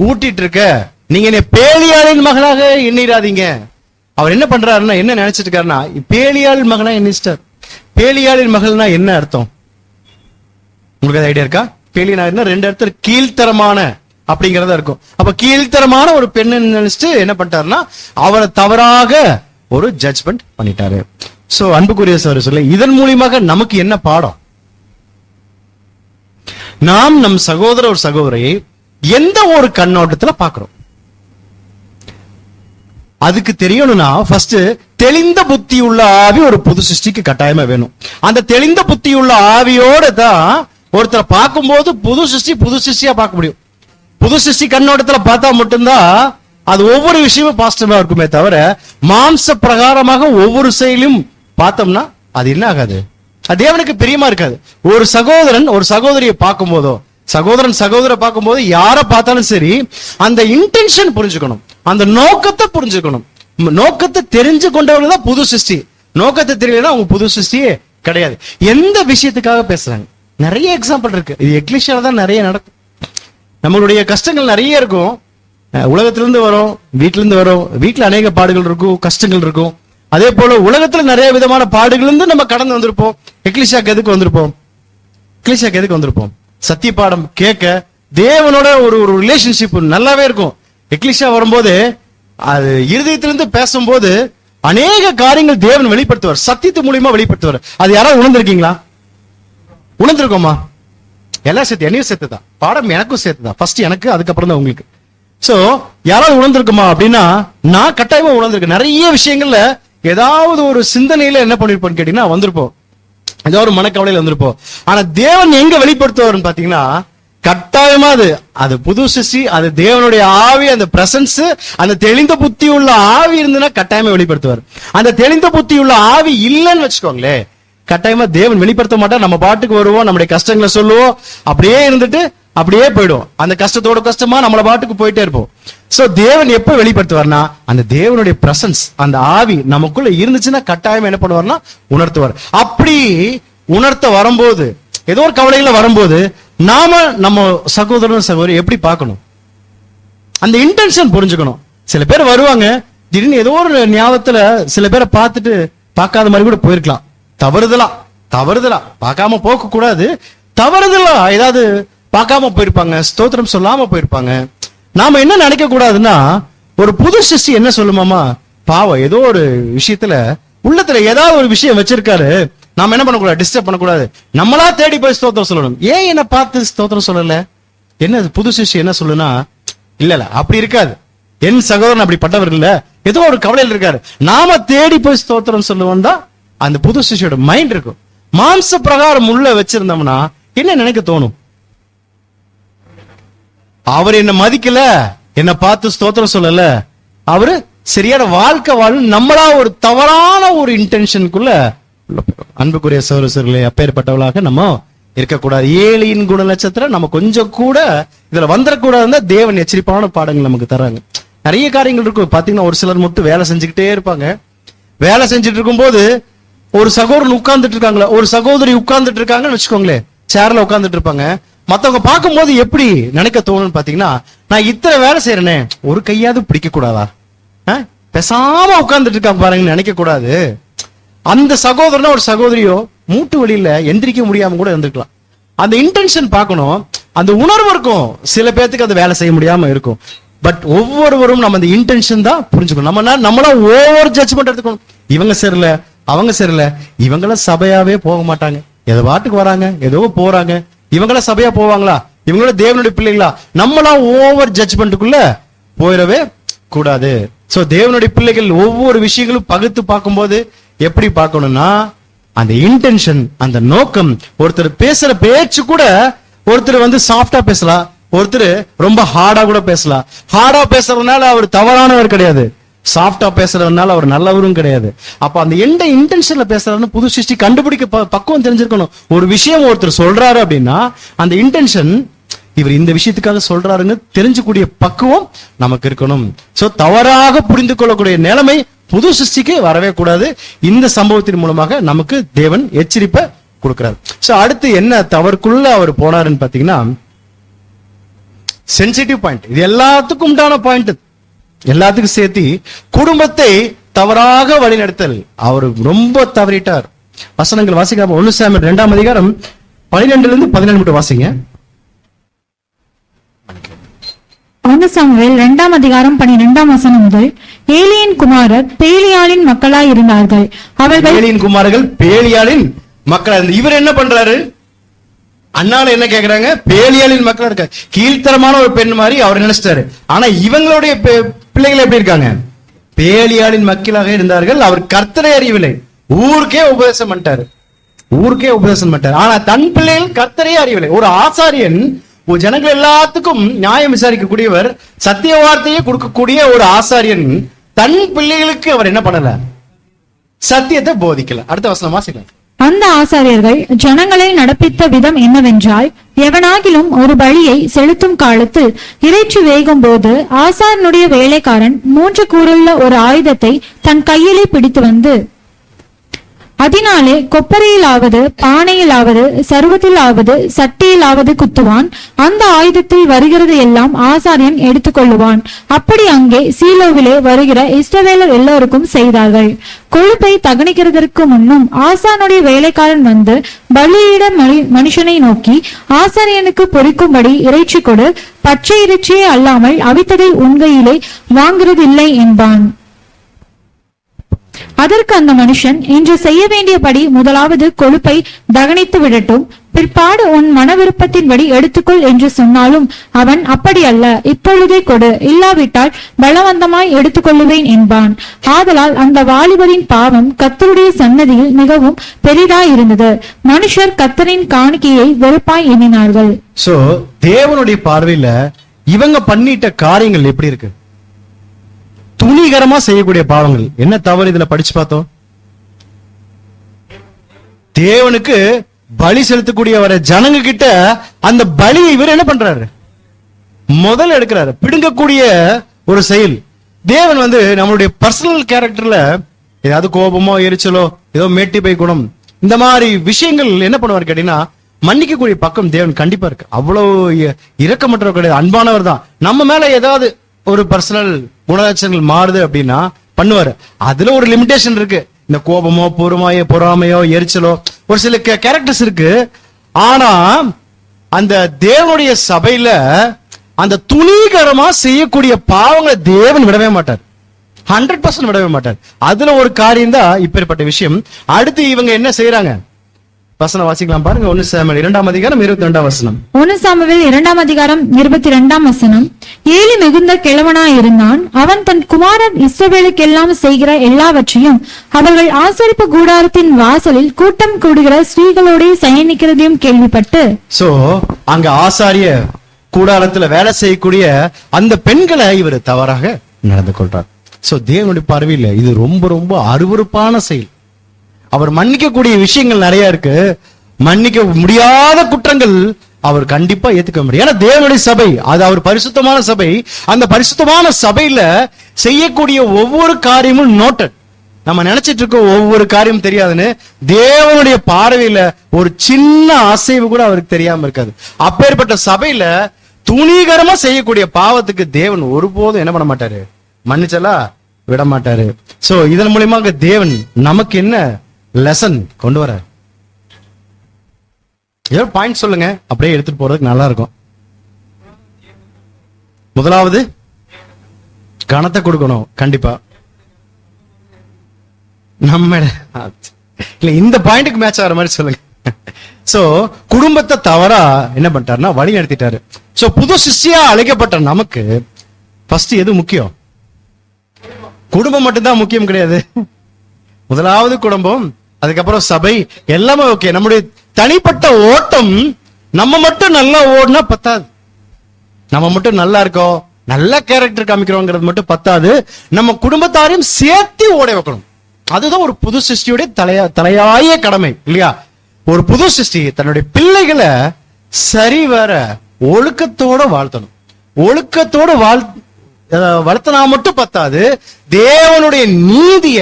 ஊட்டிட்டு இருக்க. நீங்க என்னை பேலியாளின் மகளாக எண்ணிராதீங்க. அவர் என்ன பண்றாருன்னா, என்ன நினைச்சிட்டு இருக்காருன்னா, பேலியாள் மகனா எண்ணிச்சிட்டார். பேலியாளின் மகள்னா என்ன அர்த்தம் உங்களுக்கு ஐடியா இருக்கா? பேலியா ரெண்டு அர்த்தம், கீழ்த்தரமான அப்படிங்கறதா இருக்கும். அப்ப கீழ்த்தரமான ஒரு பெண்ணு நினைச்சிட்டு என்ன பண்ணிட்டாருன்னா, அவரை தவறாக ஒரு ஜட்ஜ்மெண்ட் பண்ணிட்டாரு. சோ அன்புக்குரிய சார் சொல்ல, இதன் மூலியமாக நமக்கு என்ன பாடம்? நாம் நம் சகோதர ஒரு சகோதரியை எந்த ஒரு கண்ணோட்டத்துல பாக்குறோம்? அதுக்கு தெரியணும்னா ஃபர்ஸ்ட் தெளிந்த புத்தி உள்ள ஆவி ஒரு புது சிருஷ்டிக்கு கட்டாயமா வேணும். அந்த தெளிந்த புத்தி உள்ள ஆவியோட தான் ஒருத்தரை பார்க்கும்போது புது சிருஷ்டியா பார்க்க முடியும். புது சிருஷ்டி கண்ணோட்டத்துல பார்த்தா மட்டும்தான் அது ஒவ்வொரு விஷயமும் பாசிட்டிவா இருக்குமே தவிர, மாம்ச பிரகாரமாக ஒவ்வொரு செயலும் பார்த்தோம்னா அது என்ன ஆகாது, அது தேவனுக்கு பிரியமா இருக்காது. ஒரு சகோதரன் ஒரு சகோதரியை பார்க்கும் போதோ, சகோதர பார்க்கும்போது யாரை பார்த்தாலும் சரி, அந்த இன்டென்ஷன் புரிஞ்சுக்கணும், அந்த நோக்கத்தை புரிஞ்சுக்கணும். நோக்கத்தை தெரிஞ்சு கொண்டவங்க தான் புது சிருஷ்டி. நோக்கத்தை தெரியலன்னா அவங்க புது சிருஷ்டியே கிடையாது. எந்த விஷயத்துக்காக பேசுறாங்க? நிறைய எக்ஸாம்பிள் இருக்கு. இது எக்லிஷியால தான் நிறைய நடக்கும். நம்மளுடைய கஷ்டங்கள் நிறைய இருக்கும். உலகத்திலிருந்து வரும், வீட்டில இருந்து வரும். வீட்டுல அநேக பாடுகள் இருக்கும், கஷ்டங்கள் இருக்கும். அதே போல உலகத்துல நிறைய விதமான பாடுகள் இருந்து நம்ம கடந்து வந்திருப்போம். எக்லிஷியாக்கு எதுக்கு வந்திருப்போம்? சத்திய பாடம் கேட்க, தேவனோட ஒரு ரிலேஷன்ஷிப் நல்லாவே இருக்கும். எக்லிஷியா வரும்போது அது இருதயத்திலிருந்து பேசும்போது அநேக காரியங்கள் தேவன் வெளிப்படுத்துவார், சத்தியத்து மூலியமா வெளிப்படுத்துவார். அது யாராவது உணர்ந்திருக்கீங்களா? உணர்ந்திருக்கோமா? எல்லாம் சேர்த்து, என்னையும் சேர்த்து தான், பாடம் எனக்கும் சேர்த்து தான். ஃபர்ஸ்ட் எனக்கு, அதுக்கப்புறம் தான் உங்களுக்கு. சோ யாராவது உணர்ந்திருக்குமா அப்படின்னா, நான் கட்டாயமா உணர்ந்திருக்கேன். நிறைய விஷயங்கள்ல ஏதாவது ஒரு சிந்தனையில என்ன பண்ணிருப்போம்னு கேட்டீங்கன்னா வந்திருப்போம், ஏதோ ஒரு மனக்கவலையில வந்திருப்போம். ஆனா தேவன் எங்க வெளிப்படுத்துவாருன்னு பாத்தீங்கன்னா, கட்டாயமா அது புது சிருஷ்டி, அது தேவனுடைய ஆவி, அந்த பிரசன்ஸ், அந்த தெளிந்த புத்தி உள்ள ஆவி இருந்துன்னா கட்டாயமா வெளிப்படுத்துவார். அந்த தெளிந்த புத்தி உள்ள ஆவி இல்லைன்னு வச்சுக்கோங்களேன், கட்டாயமா தேவன் வெளிப்படுத்த மாட்டார். நம்ம பாட்டுக்கு வருவோம், நம்முடைய கஷ்டங்களை சொல்லுவோம், அப்படியே இருந்துட்டு அப்படியே போயிடும். அந்த கஷ்டத்தோட கஷ்டமா நம்மள பாட்டுக்கு போயிட்டே இருப்போம். சோ தேவன் எப்ப வெளிப்படுத்துவார்னா, அந்த தேவனுடைய பிரசன்ஸ், அந்த ஆவி நமக்குள்ள இருந்துச்சுன்னா கட்டாயம் என்ன பண்ணுவார்னா உணர்த்துவார். அப்படி உணர்த்த வரும்போது, ஏதோ ஒரு கவலையில வரும்போது, நாம நம்ம சகோதரன் சகோதரி எப்படி பார்க்கணும், அந்த இன்டென்ஷன் புரிஞ்சுக்கணும். சில பேர் வருவாங்க, திடீர்னு ஏதோ ஒரு ஞாபகத்துல சில பேரை பார்த்துட்டு பார்க்காத மாதிரி கூட போயிருக்கலாம். தவறுதலா பார்க்காம போக கூடாது, தவறுதலா ஏதாவது பார்க்காம போயிருப்பாங்க, ஸ்தோத்திரம் சொல்லாம போயிருப்பாங்க. நாம என்ன நினைக்க கூடாதுன்னா, ஒரு புது சிருஷ்டி என்ன சொல்லுமாமா, பாவம் ஏதோ ஒரு விஷயத்துல உள்ளத்துல ஏதாவது ஒரு விஷயம் வச்சிருக்காரு, நாம என்ன பண்ணக்கூடாது, டிஸ்டர்ப் பண்ணக்கூடாது, நம்மளா தேடி போய் ஸ்தோத்திரம் சொல்லணும். ஏன் என்ன பார்த்து ஸ்தோத்திரம் சொல்லல, என்ன புது சிருஷ்டி என்ன சொல்லுனா, இல்ல அப்படி இருக்காது, என் சகோதரன் அப்படிப்பட்டவர் இல்ல, ஏதோ ஒரு கவலையில் இருக்காரு, நாம தேடி போய் ஸ்தோத்திரம் சொல்லுவோம் தான் அந்த புது சிருஷ்டியோட மைண்ட் இருக்கும். மாம்ச பிரகாரம் உள்ள வச்சிருந்தோம்னா என்ன நினைக்க தோணும், அவர் என்ன மதிக்கல, என்ன பார்த்து ஸ்தோத்திரம் சொல்லல, அவரு சரியான வாழ்க்கை வாழும், நம்மளா ஒரு தவறான ஒரு இன்டென்ஷனுக்குள்ள. அன்புக்குரிய சகோதரர்களே, அப்பேற்பட்டவளாக நம்ம இருக்கக்கூடாது. ஏழையின் குண நட்சத்திரம் நம்ம கொஞ்சம் கூட இதுல வந்துடக்கூடாதுன்னா தேவன் எச்சரிப்பான பாடங்கள் நமக்கு தராங்க. நிறைய காரியங்கள் இருக்கும். பாத்தீங்கன்னா ஒரு சிலர் மட்டும் வேலை செஞ்சுக்கிட்டே இருப்பாங்க. வேலை செஞ்சுட்டு இருக்கும் போது ஒரு சகோதரன் உட்கார்ந்துட்டு இருக்காங்களா, ஒரு சகோதரி உட்கார்ந்துட்டு இருக்காங்கன்னு வச்சுக்கோங்களேன், சேர்ல உட்கார்ந்துட்டு இருப்பாங்க. மத்தவங்க பார்க்கும்போது எப்படி நினைக்க தோணும்னு பாத்தீங்கன்னா, நான் இத்தனை வேலை செய்யறேனே, ஒரு கையாவது பிடிக்க கூடாதா, பேசாம உட்கார்ந்துட்டு இருக்காங்க பாருங்கன்னு நினைக்க கூடாது. அந்த சகோதரனோ ஒரு சகோதரியோ மூட்டு வழியில எந்திரிக்க முடியாம கூட இருந்திருக்கலாம். அந்த இன்டென்ஷன் பார்க்கணும், அந்த உணர்வு இருக்கும். சில பேர்த்துக்கு அந்த வேலை செய்ய முடியாம இருக்கும். பட் ஒவ்வொருவரும் நம்ம அந்த இன்டென்ஷன் தான் புரிஞ்சுக்கணும். நம்மளா ஓவர் ஜட்ஜ்மெண்ட் எடுத்துக்கணும். இவங்க சரியில்லை, அவங்க சரியில்லை, இவங்களாம் சபையாவே போக மாட்டாங்க, ஏதோ பாட்டுக்கு வராங்க, ஏதோ போறாங்க, இவங்கள சபையா போவாங்களா, இவங்களோட தேவனுடைய பிள்ளைகளா, நம்மளா ஓவர் ஜட்ஜ்மெண்ட்டுக்குள்ள போயிடவே கூடாது. சோ தேவனுடைய பிள்ளைகள் ஒவ்வொரு விஷயங்களும் பகுத்து பார்க்கும்போது எப்படி பார்க்கணும்னா, அந்த இன்டென்ஷன், அந்த நோக்கம். ஒருத்தர் பேசுற பேச்சு கூட, ஒருத்தர் சாஃப்டா பேசலாம், ஒருத்தர் ரொம்ப ஹார்டா கூட பேசலாம். ஹார்டா பேசுறதுனால அவர் தவறானவர் கிடையாது, சாஃப்டா பேசுறதுனால அவர் நல்லவரும் கிடையாது. அப்ப அந்த எந்த இன்டென்ஷன்ல பேசுறாருன்னு புது சிருஷ்டி கண்டுபிடிக்க பக்குவம் தெரிஞ்சிருக்கணும். ஒரு விஷயம் ஒருத்தர் சொல்றாரு அப்படின்னா அந்த இன்டென்ஷன், இவர் இந்த விஷயத்துக்காக சொல்றாருன்னு தெரிஞ்சக்கூடிய பக்குவம் நமக்கு இருக்கணும். சோ தவறாக புரிந்து கொள்ளக்கூடிய நிலைமை புது சிருஷ்டிக்கு வரவே கூடாது. இந்த சம்பவத்தின் மூலமாக நமக்கு தேவன் எச்சரிப்பை கொடுக்கிறார். சோ அடுத்து என்ன தவறுக்குள்ள அவர் போனாருன்னு பாத்தீங்கன்னா, சென்சிட்டிவ் பாயிண்ட். இது எல்லாத்துக்கும் உண்டான பாயிண்ட், எல்லாத்துக்கும் சேர்த்து குடும்பத்தை தவறாக வழிநடத்தல். அவர் ரொம்ப தவறிட்டார். வசனங்கள் வாசிக்கலாம். 1 சாமுவேல் 2ஆம் அதிகாரம் 12 17 மட்டும் வாசிங்க. 1 சாமுவேல் 2ஆம் அதிகாரம் 12ஆம் வசனம் முதல். ஏலியின் குமாரர் பேலியாளின் மக்களாய் இருந்தார்கள். அவர்கள் ஏலியின் குமாரர்கள் பேலியாளின் மக்கள். இவர் என்ன பண்றாரு, அண்ணால என்ன கேக்குறாங்க, பேலியாளின் மக்களா இருக்க, கீழ்த்தரமான ஒரு பெண் மாதிரி அவர் நினைச்சிட்டாரு. ஆனா இவங்களுடைய பிள்ளைகள் எப்படி இருக்காங்க, பேலியாளின் மக்களாக இருந்தார்கள். அவர் கர்த்தரை அறியவில்லை, ஊருக்கே உபதேசம் பண்ணிட்டாரு, ஊருக்கே உபதேசம் பண்ணிட்டாரு. ஆனா தன் பிள்ளைகள் கர்த்தரையே அறியவில்லை. ஒரு ஆசாரியன் ஒரு ஜனங்கள் எல்லாத்துக்கும் நியாயம் விசாரிக்கக்கூடியவர், சத்திய வார்த்தையை கொடுக்கக்கூடிய ஒரு ஆசாரியன் தன் பிள்ளைகளுக்கு அவர் என்ன பண்ணல, சத்தியத்தை போதிக்கல. அடுத்த வசனம் வாசிக்கலாம். அந்த ஆசாரியர்கள் ஜனங்களை நடப்பித்த விதம் என்னவென்றால், எவனாகிலும் ஒரு பலியை செலுத்தும் காலத்தில் இறைச்சி வேகும் போது ஆசாரனுடைய வேலைக்காரன் 3 கூறுள்ள ஒரு ஆயுதத்தை தன் கையிலே பிடித்து வந்து அதனாலே கொப்பரையிலாவது பானையிலாவது சர்வத்திலாவது சட்டியிலாவது குத்துவான். அந்த ஆயுதத்தில் வருகிறது எல்லாம் ஆசாரியன் எடுத்துக்கொள்ளுவான். அப்படி அங்கே சீலோவிலே வருகிற இஸ்ரவேலர் எல்லோருக்கும் செய்தார்கள். கொழுப்பை தகனிக்கிறதற்கு முன்னும் ஆசானுடைய வேலைக்காரன் வந்து பலியிட மனுஷனை நோக்கி, ஆசாரியனுக்கு பொறிக்கும்படி இறைச்சி கொடு, பச்சை இறைச்சியே அல்லாமல் அவித்ததை உண்கையிலே வாங்குறதில்லை என்பான். அதற்கு அந்த மனுஷன், இன்று செய்ய வேண்டியபடி முதலாவது கொழுப்பை தகனித்து விடட்டும், பிற்பாடு உன் மன விருப்பத்தின்படி எடுத்துக்கொள் என்று சொன்னாலும் அவன், அப்படி அல்ல, இப்பொழுதே கொடு, இல்லாவிட்டால் பலவந்தமாய் எடுத்துக்கொள்ளுவேன் என்பான். ஆதலால் அந்த வாலிபரின் பாவம் கர்த்தருடைய சன்னதியில் மிகவும் பெரிதாயிருந்தது. மனுஷர் கர்த்தரின் காணிக்கையை வெறுப்பாய் எண்ணினார்கள். சோ தேவனுடைய பார்வையில இவங்க பண்ணிட்ட காரியங்கள் எப்படி இருக்கு? துணிகரமா செய்யக்கூடிய பாவங்கள். என்ன தவறு இதுல படிச்சு பார்த்தோம்? தேவனுக்கு பலி செலுத்தக்கூடிய வர ஜனங்க கிட்ட அந்த பலியை இவர் என்ன பண்றாரு? முதல்ல எடுக்கிறாரு. பிடுங்கக்கூடிய ஒரு செயல். தேவன் நம்மளுடைய பர்சனல் கேரக்டர்ல ஏதாவது கோபமோ எரிச்சலோ ஏதோ மேட்டிப்பை குணம் இந்த மாதிரி விஷயங்கள் என்ன பண்ணுவார் கேட்டீங்கன்னா, மன்னிக்கக்கூடிய பக்கம் தேவன் கண்டிப்பா இருக்கு. அவ்வளவு இரக்கமற்றவர் கிடையாது, அன்பானவர் தான். நம்ம மேல ஏதாவது ஒரு பர்சனல் குணலட்சணங்கள் மாறுது அப்படின்னா பண்ணுவாரு. அதுல ஒரு லிமிடேஷன் இருக்கு. இந்த கோபமோ பொறாமையோ எரிச்சலோ ஒரு சில கேரக்டர்ஸ் இருக்கு. ஆனா அந்த தேவனுடைய சபையில அந்த துணிகரமா செய்யக்கூடிய பாவங்களை தேவன் விடவே மாட்டார். 100% விடவே மாட்டார். அதுல ஒரு காரியம் தான் இப்பேற்பட்ட விஷயம். அடுத்து இவங்க என்ன செய்யறாங்க? வசனம் வாசிக்கலாம் பாருங்க. 1 சாமுவேல் 2ஆம் அதிகாரம் 22ஆம் வசனம். 1 சாமுவேல் 2ஆம் அதிகாரம் 22ஆம் வசனம். ஏலி மிகுந்த கிழவனாயிருந்தான். அவன் தன் குமாரன் இஸ்ரவேலுக்கெல்லாம் செய்கிற எல்லாவற்றையும் அவர்கள் ஆசரிப்பு கூடாரத்தின் வாசலில் கூட்டம் கூடுகிற ஸ்திரீகளோட சயனிக்கிறதையும் கேள்விப்பட்டு, சோ அங்க ஆசாரிய கூடாரத்துல வேலை செய்யக்கூடிய அந்த பெண்களை இவர் தவறாக நடந்து கொள்றார். சோ தேவனுடைய பார்வையில் இது ரொம்ப ரொம்ப அருவருப்பான செயல். அவர் மன்னிக்கக்கூடிய விஷயங்கள் நிறைய இருக்கு. மன்னிக்க முடியாத குற்றங்கள் அவர் கண்டிப்பா ஏத்துக்க முடியும். ஏன்னா தேவனுடைய சபை அது அவர் பரிசுத்தமான சபை. அந்த பரிசுத்தமான சபையில செய்யக்கூடிய ஒவ்வொரு காரியமும் நோட்டட். நம்ம நினைச்சிட்டு இருக்க ஒவ்வொரு காரியமும் தெரியாதுன்னு தேவனுடைய பார்வையில ஒரு சின்ன அசைவு கூட அவருக்கு தெரியாம இருக்காது. அப்பேற்பட்ட சபையில துணிகரமா செய்யக்கூடிய பாவத்துக்கு தேவன் ஒருபோதும் என்ன பண்ண மாட்டாரு? மன்னிச்சலா விட மாட்டாரு. சோ இதன் மூலியமாக தேவன் நமக்கு என்ன லெசன் கொண்டு வர? ஏதோ பாயிண்ட் சொல்லுங்க, அப்படியே எடுத்துட்டு போறதுக்கு நல்லா இருக்கும். முதலாவது கணத்தை கொடுக்கணும் கண்டிப்பா. நம்ம இல்ல இந்த பாயிண்ட்க்கு மேட்ச் ஆகிற மாதிரி சொல்லுங்க. சோ குடும்பத்தை தவறா என்ன பண்ணிட்டாருன்னா வழி நடத்திட்டாரு. சோ புது சிஷ்யா அழைக்கப்பட்ட நமக்கு ஃபர்ஸ்ட் எது முக்கியம்? குடும்பம் மட்டும்தான் முக்கியம் கிடையாது. முதலாவது குடும்பம், அதுக்கப்புறம் சபை, எல்லாமே ஓகே. நம்முடைய தனிப்பட்ட ஓட்டம் நம்ம மட்டும் நல்லா ஓடினா பத்தாது. நம்ம மட்டும் நல்லா இருக்கோம், நல்ல கேரக்டர் காமிக்கிறோங்கிறது மட்டும் பத்தாது. நம்ம குடும்பத்தாரையும் சேர்த்து ஓட வைக்கணும். அதுதான் ஒரு புது சிருஷ்டியுடைய தலையாய கடமை இல்லையா? ஒரு புது சிருஷ்டி தன்னுடைய பிள்ளைகளை சரிவர ஒழுக்கத்தோட வாழ்த்தணும். ஒழுக்கத்தோட வளர்த்தனா மட்டும் பத்தாது, தேவனுடைய நீதிய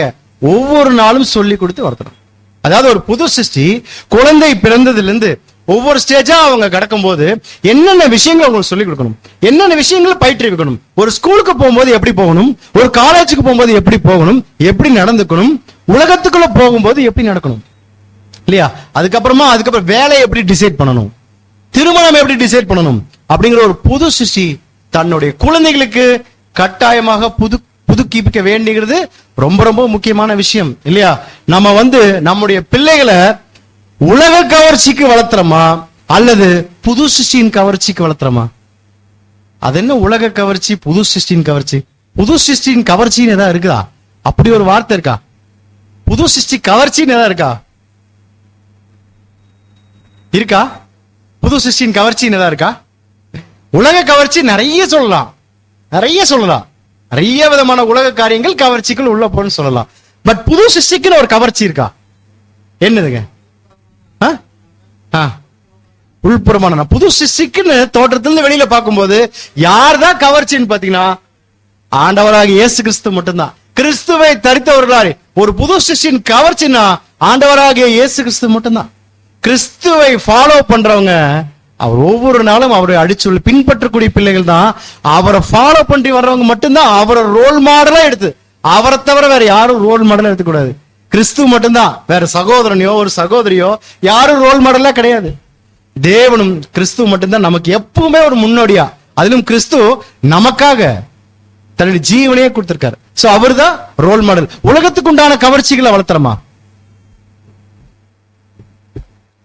ஒவ்வொரு நாளும் சொல்லி கொடுத்து வளர்த்தணும். அதாவது ஒரு புது சிருஷ்டி குழந்தை பிறந்ததுல இருந்து ஒவ்வொரு ஸ்டேஜா அவங்க கடக்கும் போது என்னென்ன விஷயங்கள் அவங்களுக்கு சொல்லிக் கொடுக்கணும், என்னென்ன விஷயங்களை பயிற்றுவிக்கணும். ஒரு ஸ்கூலுக்கு போகும்போது எப்படி போகணும், ஒரு காலேஜுக்கு போகும்போது எப்படி போகணும், எப்படி நடந்துக்கணும், உலகத்துக்குள்ள போகும்போது எப்படி நடக்கணும் இல்லையா? அதுக்கப்புறம் வேலையை எப்படி டிசைட் பண்ணணும், திருமணம் எப்படி டிசைட் பண்ணணும் அப்படிங்கிற ஒரு புது சிருஷ்டி தன்னுடைய குழந்தைகளுக்கு கட்டாயமாக புதுப்பிக்க வேண்டியது ரொம்ப ரொம்ப முக்கியமான விஷயம் இல்லையா? நம்ம நம்முடைய பிள்ளைகளை உலக கவர்ச்சிக்கு வளர்த்துறோமா அல்லது புது சிருஷ்டியின் கவர்ச்சிக்கு வளர்த்துறோமா? அது என்ன உலக கவர்ச்சி, புது சிருஷ்டியின் கவர்ச்சி? புது சிருஷ்டியின் கவர்ச்சின்னு ஏதாவது இருக்குதா? அப்படி ஒரு வார்த்தை இருக்கா? புது சிருஷ்டி கவர்ச்சின்னு ஏதாவது இருக்கா? புது சிருஷ்டியின் கவர்ச்சின்னு ஏதாவது இருக்கா? உலக கவர்ச்சி நிறைய சொல்லலாம், நிறைய விதமான உலக காரியங்கள் கவர்ச்சிகள் உள்ள போன்னு சொல்லலாம். பட் புது சிருஷ்டிக்குன்னு ஒரு கவர்ச்சி இருக்கா? என்னதுங்க? உள்புறமான புது சிருஷ்டிக்குன்னு தோற்றத்திலிருந்து வெளியில பார்க்கும்போது யார்தான் கவர்ச்சின்னு பாத்தீங்கன்னா ஆண்டவராக இயேசு கிறிஸ்து மட்டும்தான். கிறிஸ்துவை தரித்தவர்களாய் ஒரு புது சிருஷ்டியின் கவர்ச்சின்னா ஆண்டவராகிய இயேசு கிறிஸ்து மட்டும்தான். கிறிஸ்துவை ஃபாலோ பண்றவங்க அவர் ஒவ்வொரு நாளும் அவரை அடிச்சு பின்பற்றக்கூடிய பிள்ளைகள் தான். அவரை ஃபாலோ பண்ணி வர்றவங்க மட்டும்தான் அவரை ரோல் மாடலா எடுத்து, அவரை தவிர வேற யாரும் ரோல் மாடலா எடுத்துக்கூடாது. கிறிஸ்து மட்டும்தான், வேற சகோதரனையோ ஒரு சகோதரியோ யாரும் ரோல் மாடலா கிடையாது. தேவனும் கிறிஸ்து மட்டும்தான் நமக்கு எப்பவுமே ஒரு முன்னோடியா. அதிலும் கிறிஸ்து நமக்காக தன்னுடைய ஜீவனையே கொடுத்திருக்காரு. சோ அவர்தான் ரோல் மாடல். உலகத்துக்கு உண்டான கவர்ச்சிகளை வளர்த்துறமா?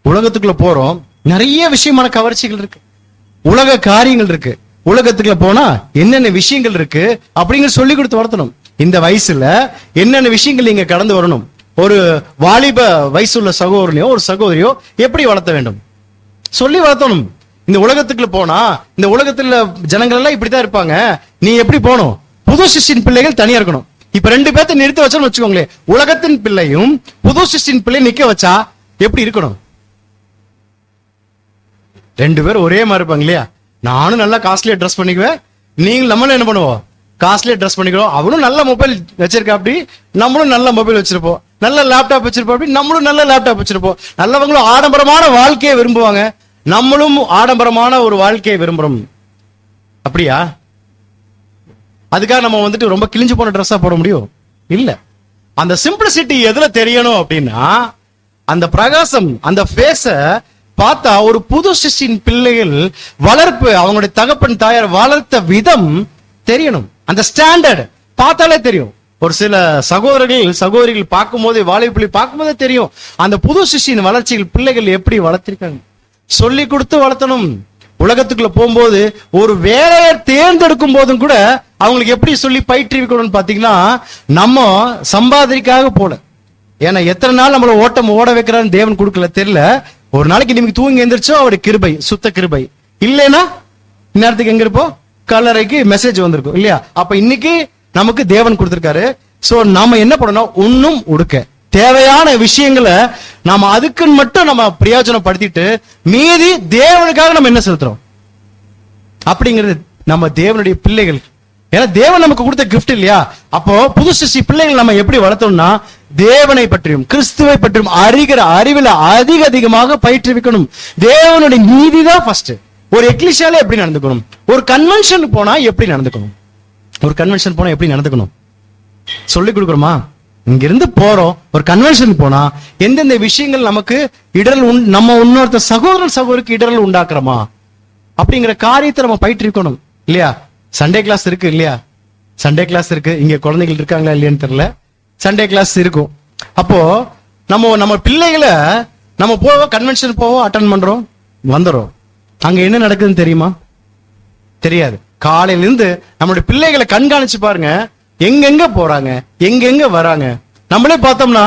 உலகத்துக்குள்ள போறோம், நிறைய விஷயமான கவர்ச்சிகள் இருக்கு, உலக காரியங்கள் இருக்கு. உலகத்துக்குள்ள போனா என்னென்ன விஷயங்கள் இருக்கு அப்படிங்கிற சொல்லி கொடுத்து வளர்த்தணும். இந்த வயசுல என்னென்ன விஷயங்கள் நீங்க கடந்து வரணும். ஒரு வாலிப வயசுள்ள சகோதரனையோ ஒரு சகோதரியோ எப்படி வளர்த்த வேண்டும் சொல்லி வளர்த்தணும். இந்த உலகத்துக்குள்ள போனா இந்த உலகத்துல ஜனங்கள் எல்லாம் இப்படித்தான் இருப்பாங்க, நீ எப்படி போகணும்? புது சிஷ்டின் பிள்ளைகள் தனியா இருக்கணும். இப்ப 2 பேர்த்த நிறுத்த வச்சோன்னு வச்சுக்கோங்களேன், உலகத்தின் பிள்ளையும் புது சிஷ்டின் பிள்ளை நிக்க வச்சா எப்படி இருக்கணும்? 2 பேரும் ஒரே மாதிரி இருப்பாங்க இல்லையா? நானும் நல்லா காஸ்ட்லியா ட்ரெஸ் பண்ணிக்குவேன், நீங்களும் நம்மளும் என்ன பண்ணுவோம்? காஸ்ட்லியா ட்ரெஸ் பண்ணிக்கிறோம். அவனும் நல்ல மொபைல் வச்சிருக்கா அப்படி, நம்மளும் நல்ல மொபைல் வச்சிருப்போம். நல்ல லேப்டாப் வச்சிருப்போம் அப்படி, நம்மளும் நல்ல லேப்டாப் வச்சிருப்போம். நல்லவங்களும் ஆடம்பரமான வாழ்க்கையை விரும்புவாங்க, நம்மளும் ஆடம்பரமான ஒரு வாழ்க்கையை விரும்புறோம். அப்படியா? அதுக்காக நம்ம வந்துட்டு ரொம்ப கிழிஞ்சு போன ட்ரெஸ்ஸா போட முடியும்? இல்ல. அந்த சிம்பிளிசிட்டி எதுல தெரியணும் அப்படின்னா, அந்த பிரகாசம், அந்த ஃபேஸ பார்த்தா ஒரு புது சிஷ்டின் பிள்ளைகள் வளர்ப்பு, அவங்களுடைய தகப்பன் தாயார் வளர்த்த விதம் தெரியணும். அந்த ஸ்டாண்டர்ட் பார்த்தாலே தெரியும். ஒரு சில சகோதரிகள் பார்க்கும் போது, வாலிப பிள்ளை பார்க்கும் போதே தெரியும் அந்த புது சிஷ்டின் வளர்ச்சிகள் பிள்ளைகள் எப்படி வளர்த்திருக்காங்க. சொல்லி கொடுத்து வளர்த்தணும். உலகத்துக்குள்ள போகும்போது ஒரு வேலையை தேர்ந்தெடுக்கும் போதும் கூட அவங்களுக்கு எப்படி சொல்லி பயிற்றுவிக்கணும்னு பாத்தீங்கன்னா, நம்ம சம்பாதிக்காக போல. ஏன்னா எத்தனை நாள் நம்மள ஓட வைக்கிறான்னு தேவன் கொடுக்கல தெரியல. ஒரு நாளைக்கு நீங்க தூங்கி எந்திரிச்சோ அவருடைய கிருபை, சுத்த கிருபை. இல்லைன்னா இந்நேரத்துக்கு எங்க இருப்போம்? கல்லறைக்கு மெசேஜ் வந்திருக்கும் இல்லையா? அப்ப இன்னைக்கு நமக்கு தேவன் கொடுத்திருக்காரு. சோ நாம என்ன பண்ணணும்? ஒன்னும் உடுக்க தேவையான விஷயங்களை நாம அதுக்குன்னு மட்டும் நம்ம பிரயோஜனப்படுத்திட்டு மீதி தேவனுக்காக நம்ம என்ன செலுத்துறோம் அப்படிங்கிறது நம்ம தேவனுடைய பிள்ளைகள். ஏன்னா தேவன் நமக்கு கொடுத்த கிஃப்ட் இல்லையா? அப்போ புது சிருஷ்டி பிள்ளைகள் நம்ம எப்படி வளர்த்தோம்னா, தேவனை பற்றியும் கிறிஸ்துவை பற்றியும் அறிகிற அறிவில் அதிகமாக பயிற்றுவிக்கணும். தேவனுடைய நீதி தான் ஃபர்ஸ்ட். ஒரு எக்லிஷியால எப்படி நடந்துக்கணும், ஒரு கன்வென்ஷன் போனா எப்படி நடந்துக்கணும், ஒரு கன்வென்ஷன் போனா எப்படி நடந்துக்கணும் சொல்லி கொடுக்குறோமா? இங்க இருந்து போறோம், ஒரு கன்வென்ஷன் போனா எந்தெந்த விஷயங்கள் நமக்கு இடரல், நம்ம இன்னொருத்த சகோதரருக்கு இடரல் உண்டாக்குறோமா அப்படிங்கிற காரியத்தை நம்ம பயிற்றுவிக்கணும் இல்லையா? சண்டே கிளாஸ் இருக்கு இல்லையா? சண்டே கிளாஸ் இருக்கு. இங்க குழந்தைகள் இருக்காங்களா இல்லையான்னு தெரியல. சண்டே கிளாஸ் இருக்கும். அப்போ நம்ம பிள்ளைகளை நம்ம போவோம், கன்வென்ஷன் போவோம், அட்டன் பண்றோம், வந்துடும். அங்க என்ன நடக்குதுன்னு தெரியுமா? தெரியாது. காலையில இருந்து நம்மளுடைய பிள்ளைகளை கண்காணிச்சு பாருங்க, எங்கெங்க போறாங்க, எங்கெங்க வராங்க. நம்மளே பார்த்தோம்னா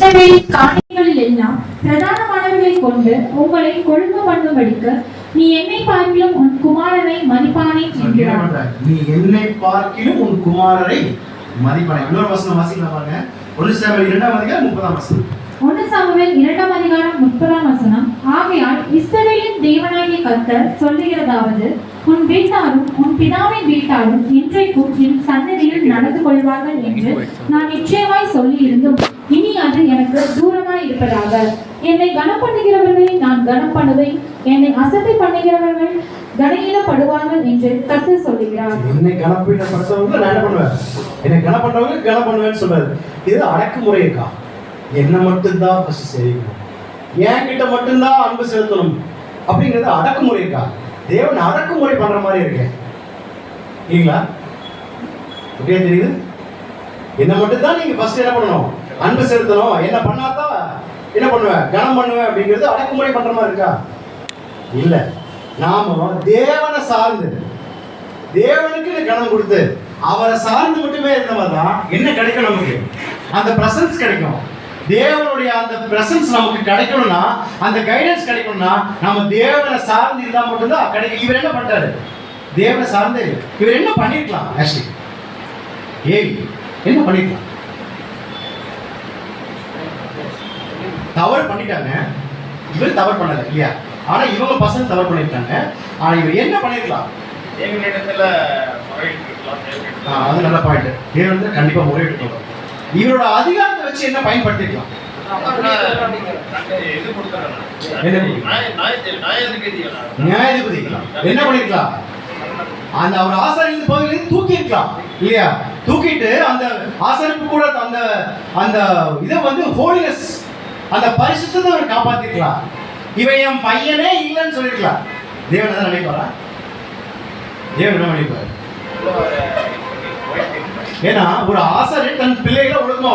இஸ்ரவேலின் காணிகளில் எல்லாம் பிரதானமானவர்களை கொண்டு உங்களை கொழுங்கு பண்ணும்படிக்கு நீ என்னை பார்க்கிலும் உன் குமாரனை மதிப்பானே என்கிறார். நீ என்னை பார்க்கிலும் உன் குமாரரை மதிப்பானே. இன்னொரு வசனம் வாசிக்கலாம் பாருங்க. 1 சாமுவேல் 2ஆம் அதிகாரம் 30ஆம் வசனம். 1 சாமுவேல் 2ஆம் அதிகாரம் 30ஆம் வசனம். ஆகையால் இஸ்ரவேலின் தேவனாகிய கர்த்தர் சொல்லுகிறதாவது, உன் வீட்டாரும் உன் பிதாவின் வீட்டாரும் இன்றைக்கும் என் சன்னதியில் நடந்து கொள்வார்கள் என்று நான் நிச்சயமாய் சொல்லியிருந்தும் இனி அது எனக்கு தூரமாய் இருப்பதாக. என்னை கனம் பண்ணுகிறவர்களை நான் கனம் பண்ணுவேன், என்னை அசட்டை பண்ணுகிறவர்கள் கனஈனப்படுவார்கள் என்று கர்த்தர் சொல்லுகிறார். என்னை கனப்படுத்தவங்க நான் என்ன பண்ணுவேன், என்னை கனம் பண்றவங்க கனம் பண்ணுவேன்னு சொல்றாரு. இது அடக்குமுறை இருக்கா? என்ன மட்டும்தான் ஃபர்ஸ்ட் செய்யணும், என் கிட்ட மட்டும்தான் அன்பு செலுத்தணும் அப்படிங்கிறது அடக்குமுறை இருக்கா? தேவன் அடக்குமுறை பண்ற மாதிரி இருக்கு இல்லைங்களா? அப்படியே தெரியுது. என்ன மட்டும்தான் நீங்க ஃபர்ஸ்ட் என்ன பண்ணணும், அன்பு செலுத்தணும், என்ன பண்ணாதான் என்ன பண்ணுவேன், கனம் பண்ணுவேன் அப்படிங்கிறது அடக்குமுறை பண்ற மாதிரி இருக்கா? இல்ல. நாம தேவனை சார்ந்து தேவனுக்கு கனம் கொடுத்து அவரை சார்ந்து மட்டுமே இருந்தவர்தான் என்ன கிடைக்கும், நமக்கு அந்த பிரசன்ஸ் கிடைக்கும். தேவனுடைய அந்த பிரசன்ஸ் நமக்கு கிடைக்கணும்னா, அந்த கைடன்ஸ் கிடைக்கணும்னா நம்ம தேவனை சார்ந்து இருந்தா மட்டும்தான் கிடைக்கும். இவர் என்ன பண்றாரு, தேவனை சார்ந்து இவர் என்ன பண்ணிருக்கலாம், ஆக்சுவலி என்ன பண்ணிருக்கலாம், தவறு பண்ணிட்டாங்க. இவர் தவறு பண்ணல இல்லையா? ஆனா இவங்க பசங்க தவறு பண்ணிருக்காங்க. ஆனா இவர் என்ன பண்ணிருக்கலாம், அது நல்ல பாயிண்ட். தேவனிடத்துல கண்டிப்பா முறையிட்டு இவரோட அதிகாரத்தை வச்சு என்ன பயன்படுத்திக்கலாம், நியாயாதிபதிக்கலாம் என்ன பண்ணிருக்கலாம், அந்த அவர் ஆசாரியின் பகுதியிலிருந்து தூக்கி இருக்கலாம் இல்லையா? தூக்கிட்டு அந்த ஆசாரிப்பு கூட அந்த அந்த இதை வந்து ஹோலினஸ், அந்த பரிசுத்தத்தை அவர் காப்பாத்திருக்கலாம். இவன் என் பையனே இல்லைன்னு சொல்லிருக்கலாம். தேவன் தான் நினைப்பாரா? தேவன் என்ன நினைப்பாரு? ஏன்னா ஒரு ஆசாரியர் தன் பிள்ளைகளை ஒழுக்கமா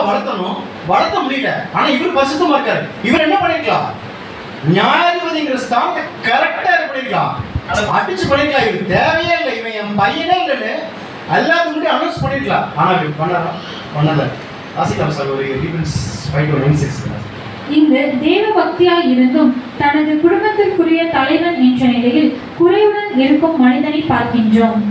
வளர்த்தணும், வளர்த்த முடியல. ஆனா இவர் பரிசுத்தமா இருக்காரு. இவர் என்ன பண்ணிருக்கலாம், நியாயாதிபதிங்கிற ஸ்தானத்தை கரெக்டா பண்ணிருக்கலாம், அடிச்சு பண்ணிருக்கலாம். இவருக்கு தேவையே இல்லை, இவன் என் பையனே இல்லைன்னு எல்லாத்துக்கும் முன்னாடி அனௌன்ஸ் பண்ணிருக்கலாம். ஆனா இவர் பண்ணல. வாசிக்கலாம் சார், ஒரு ரீபன்ஸ் 5:96. இங்கு தேவ பக்தியாய் இருந்தும் தனது குடும்பத்திற்குரிய தலைவன் என்ற நிலையில் குறைவுடன் இருக்கும் மனிதனை பார்க்கின்றோம்.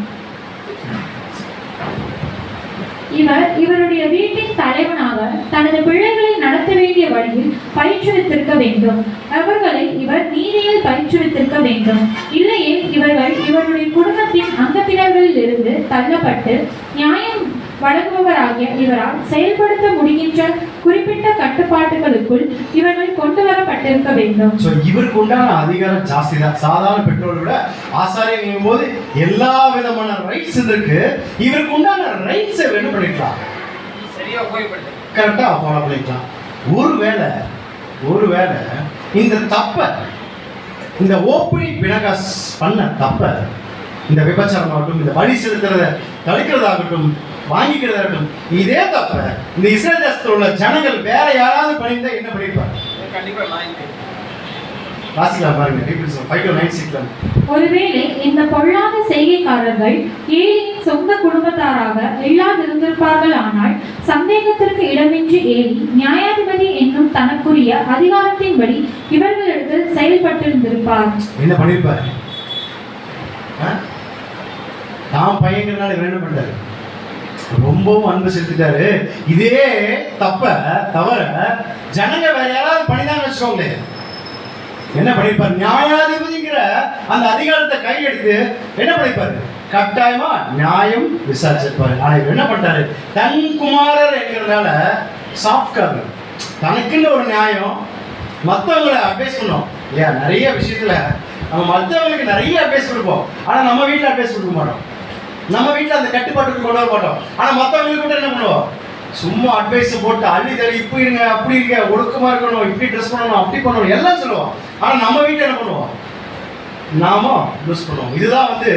இவருடைய வீட்டின் தலைவனாக தனது பிள்ளைகளை நடத்த வேண்டிய வழியில் பயிற்றுவித்திருக்க வேண்டும். அவர்களை இவர் நீதியில் பயிற்றுவித்திருக்க வேண்டும். இல்லையே இவர்கள் இவருடைய குடும்பத்தின் அங்கத்தினர்களில் இருந்து தள்ளப்பட்டு நியாயம் வழங்குபவராகிய இவரால் செயல்படுத்த முடிகின்ற குறிப்பிட்ட கட்டுப்பாட்டுகளுக்குள் இவர்கள் கொண்டு வரப்பட்டிருக்க வேண்டும். இவருக்கு உண்டான அதிகாரம் ஜாஸ்தி தான். சாதாரண பெற்றோரை விட ஆசாரியன் போது எல்லா விதமான ரைட்ஸ் இருக்கு. இவருக்கு உண்டான ரைட்ஸ் என்ன பண்ணிக்கலாம், கரெக்டா ஃபாலோ பண்ணிக்கலாம். ஒருவேளை இந்த தப்ப, இந்த ஓப்பனி பினகாஸ் பண்ண தப்ப, இந்த விபச்சாரமாகட்டும், இந்த பலி செலுத்துறத தடுக்கிறதாகட்டும், வாங்கிக்கிறதாகட்டும், இதே தப்ப இந்த இஸ்ரேல் தேசத்தில் உள்ள ஜனங்கள் வேற யாராவது பண்ணியிருந்தா என்ன பண்ணிருப்பாங்க? வாசிக்கலாம் பாருங்க, 5:96. ஒருவேளை இந்த பொல்லாத செய்கைக்காரர்கள் ஏலியின் சொந்த குடும்பத்தாராக இல்லாதிருந்திருப்பார்கள். ஆனால் சந்தேகத்திற்கு இடமின்றி ஏலி நியாயாதிபதி என்னும் தனக்குரிய அதிகாரத்தின்படி இவர்களிடத்தில் செயல்பட்டிருந்திருப்பார். என்ன பண்ணிருப்பாரு? தாம் பையங்கிறனால இவர் என்ன பண்றாரு, ரொம்பவும் அன்பு செலுத்திட்டாரு. இதே தவற ஜனங்க வேற யாராவது பண்ணிதான் வச்சுக்கோங்களேன், என்ன பண்ணிருப்பாரு? நியாயாதிபதிங்கிற அந்த அதிகாரத்தை கையெடுத்து என்ன பண்ணிருப்பாரு? கட்டாயமா நியாயம் விசாரிச்சிருப்பாரு. ஆனா இவர் என்ன பண்றாரு, தன் குமாரர் என்கிறதுனால சாஃப்ட் கார்னர், தனக்குன்னு ஒரு நியாயம், மற்றவங்களை அட்வைஸ் பண்ணோம் இல்லையா? நிறைய விஷயத்துல நம்ம மற்றவங்களுக்கு நிறைய அட்வைஸ் கொடுப்போம். ஆனா நம்ம வீட்டுல அட்வைஸ் கொடுக்க மாட்டோம், நம்ம வீட்டுல அந்த கட்டுப்பாட்டுக்கு கொண்டு வர மாட்டோம். ஆனா மற்றவங்களுக்கு கூட என்ன பண்ணுவோம், சும்மா அட்வைஸ் போட்டு அள்ளி தள்ளி இப்படி இருங்க, அப்படி இருங்க, ஒழுக்கமா இருக்கணும், இப்படி ட்ரெஸ் பண்ணணும், அப்படி பண்ணணும் எல்லாம் சொல்லுவோம். ஆனா நம்ம வீட்டுல என்ன பண்ணுவோம், நாம யூஸ் பண்ணுவோம். இதுதான் வந்து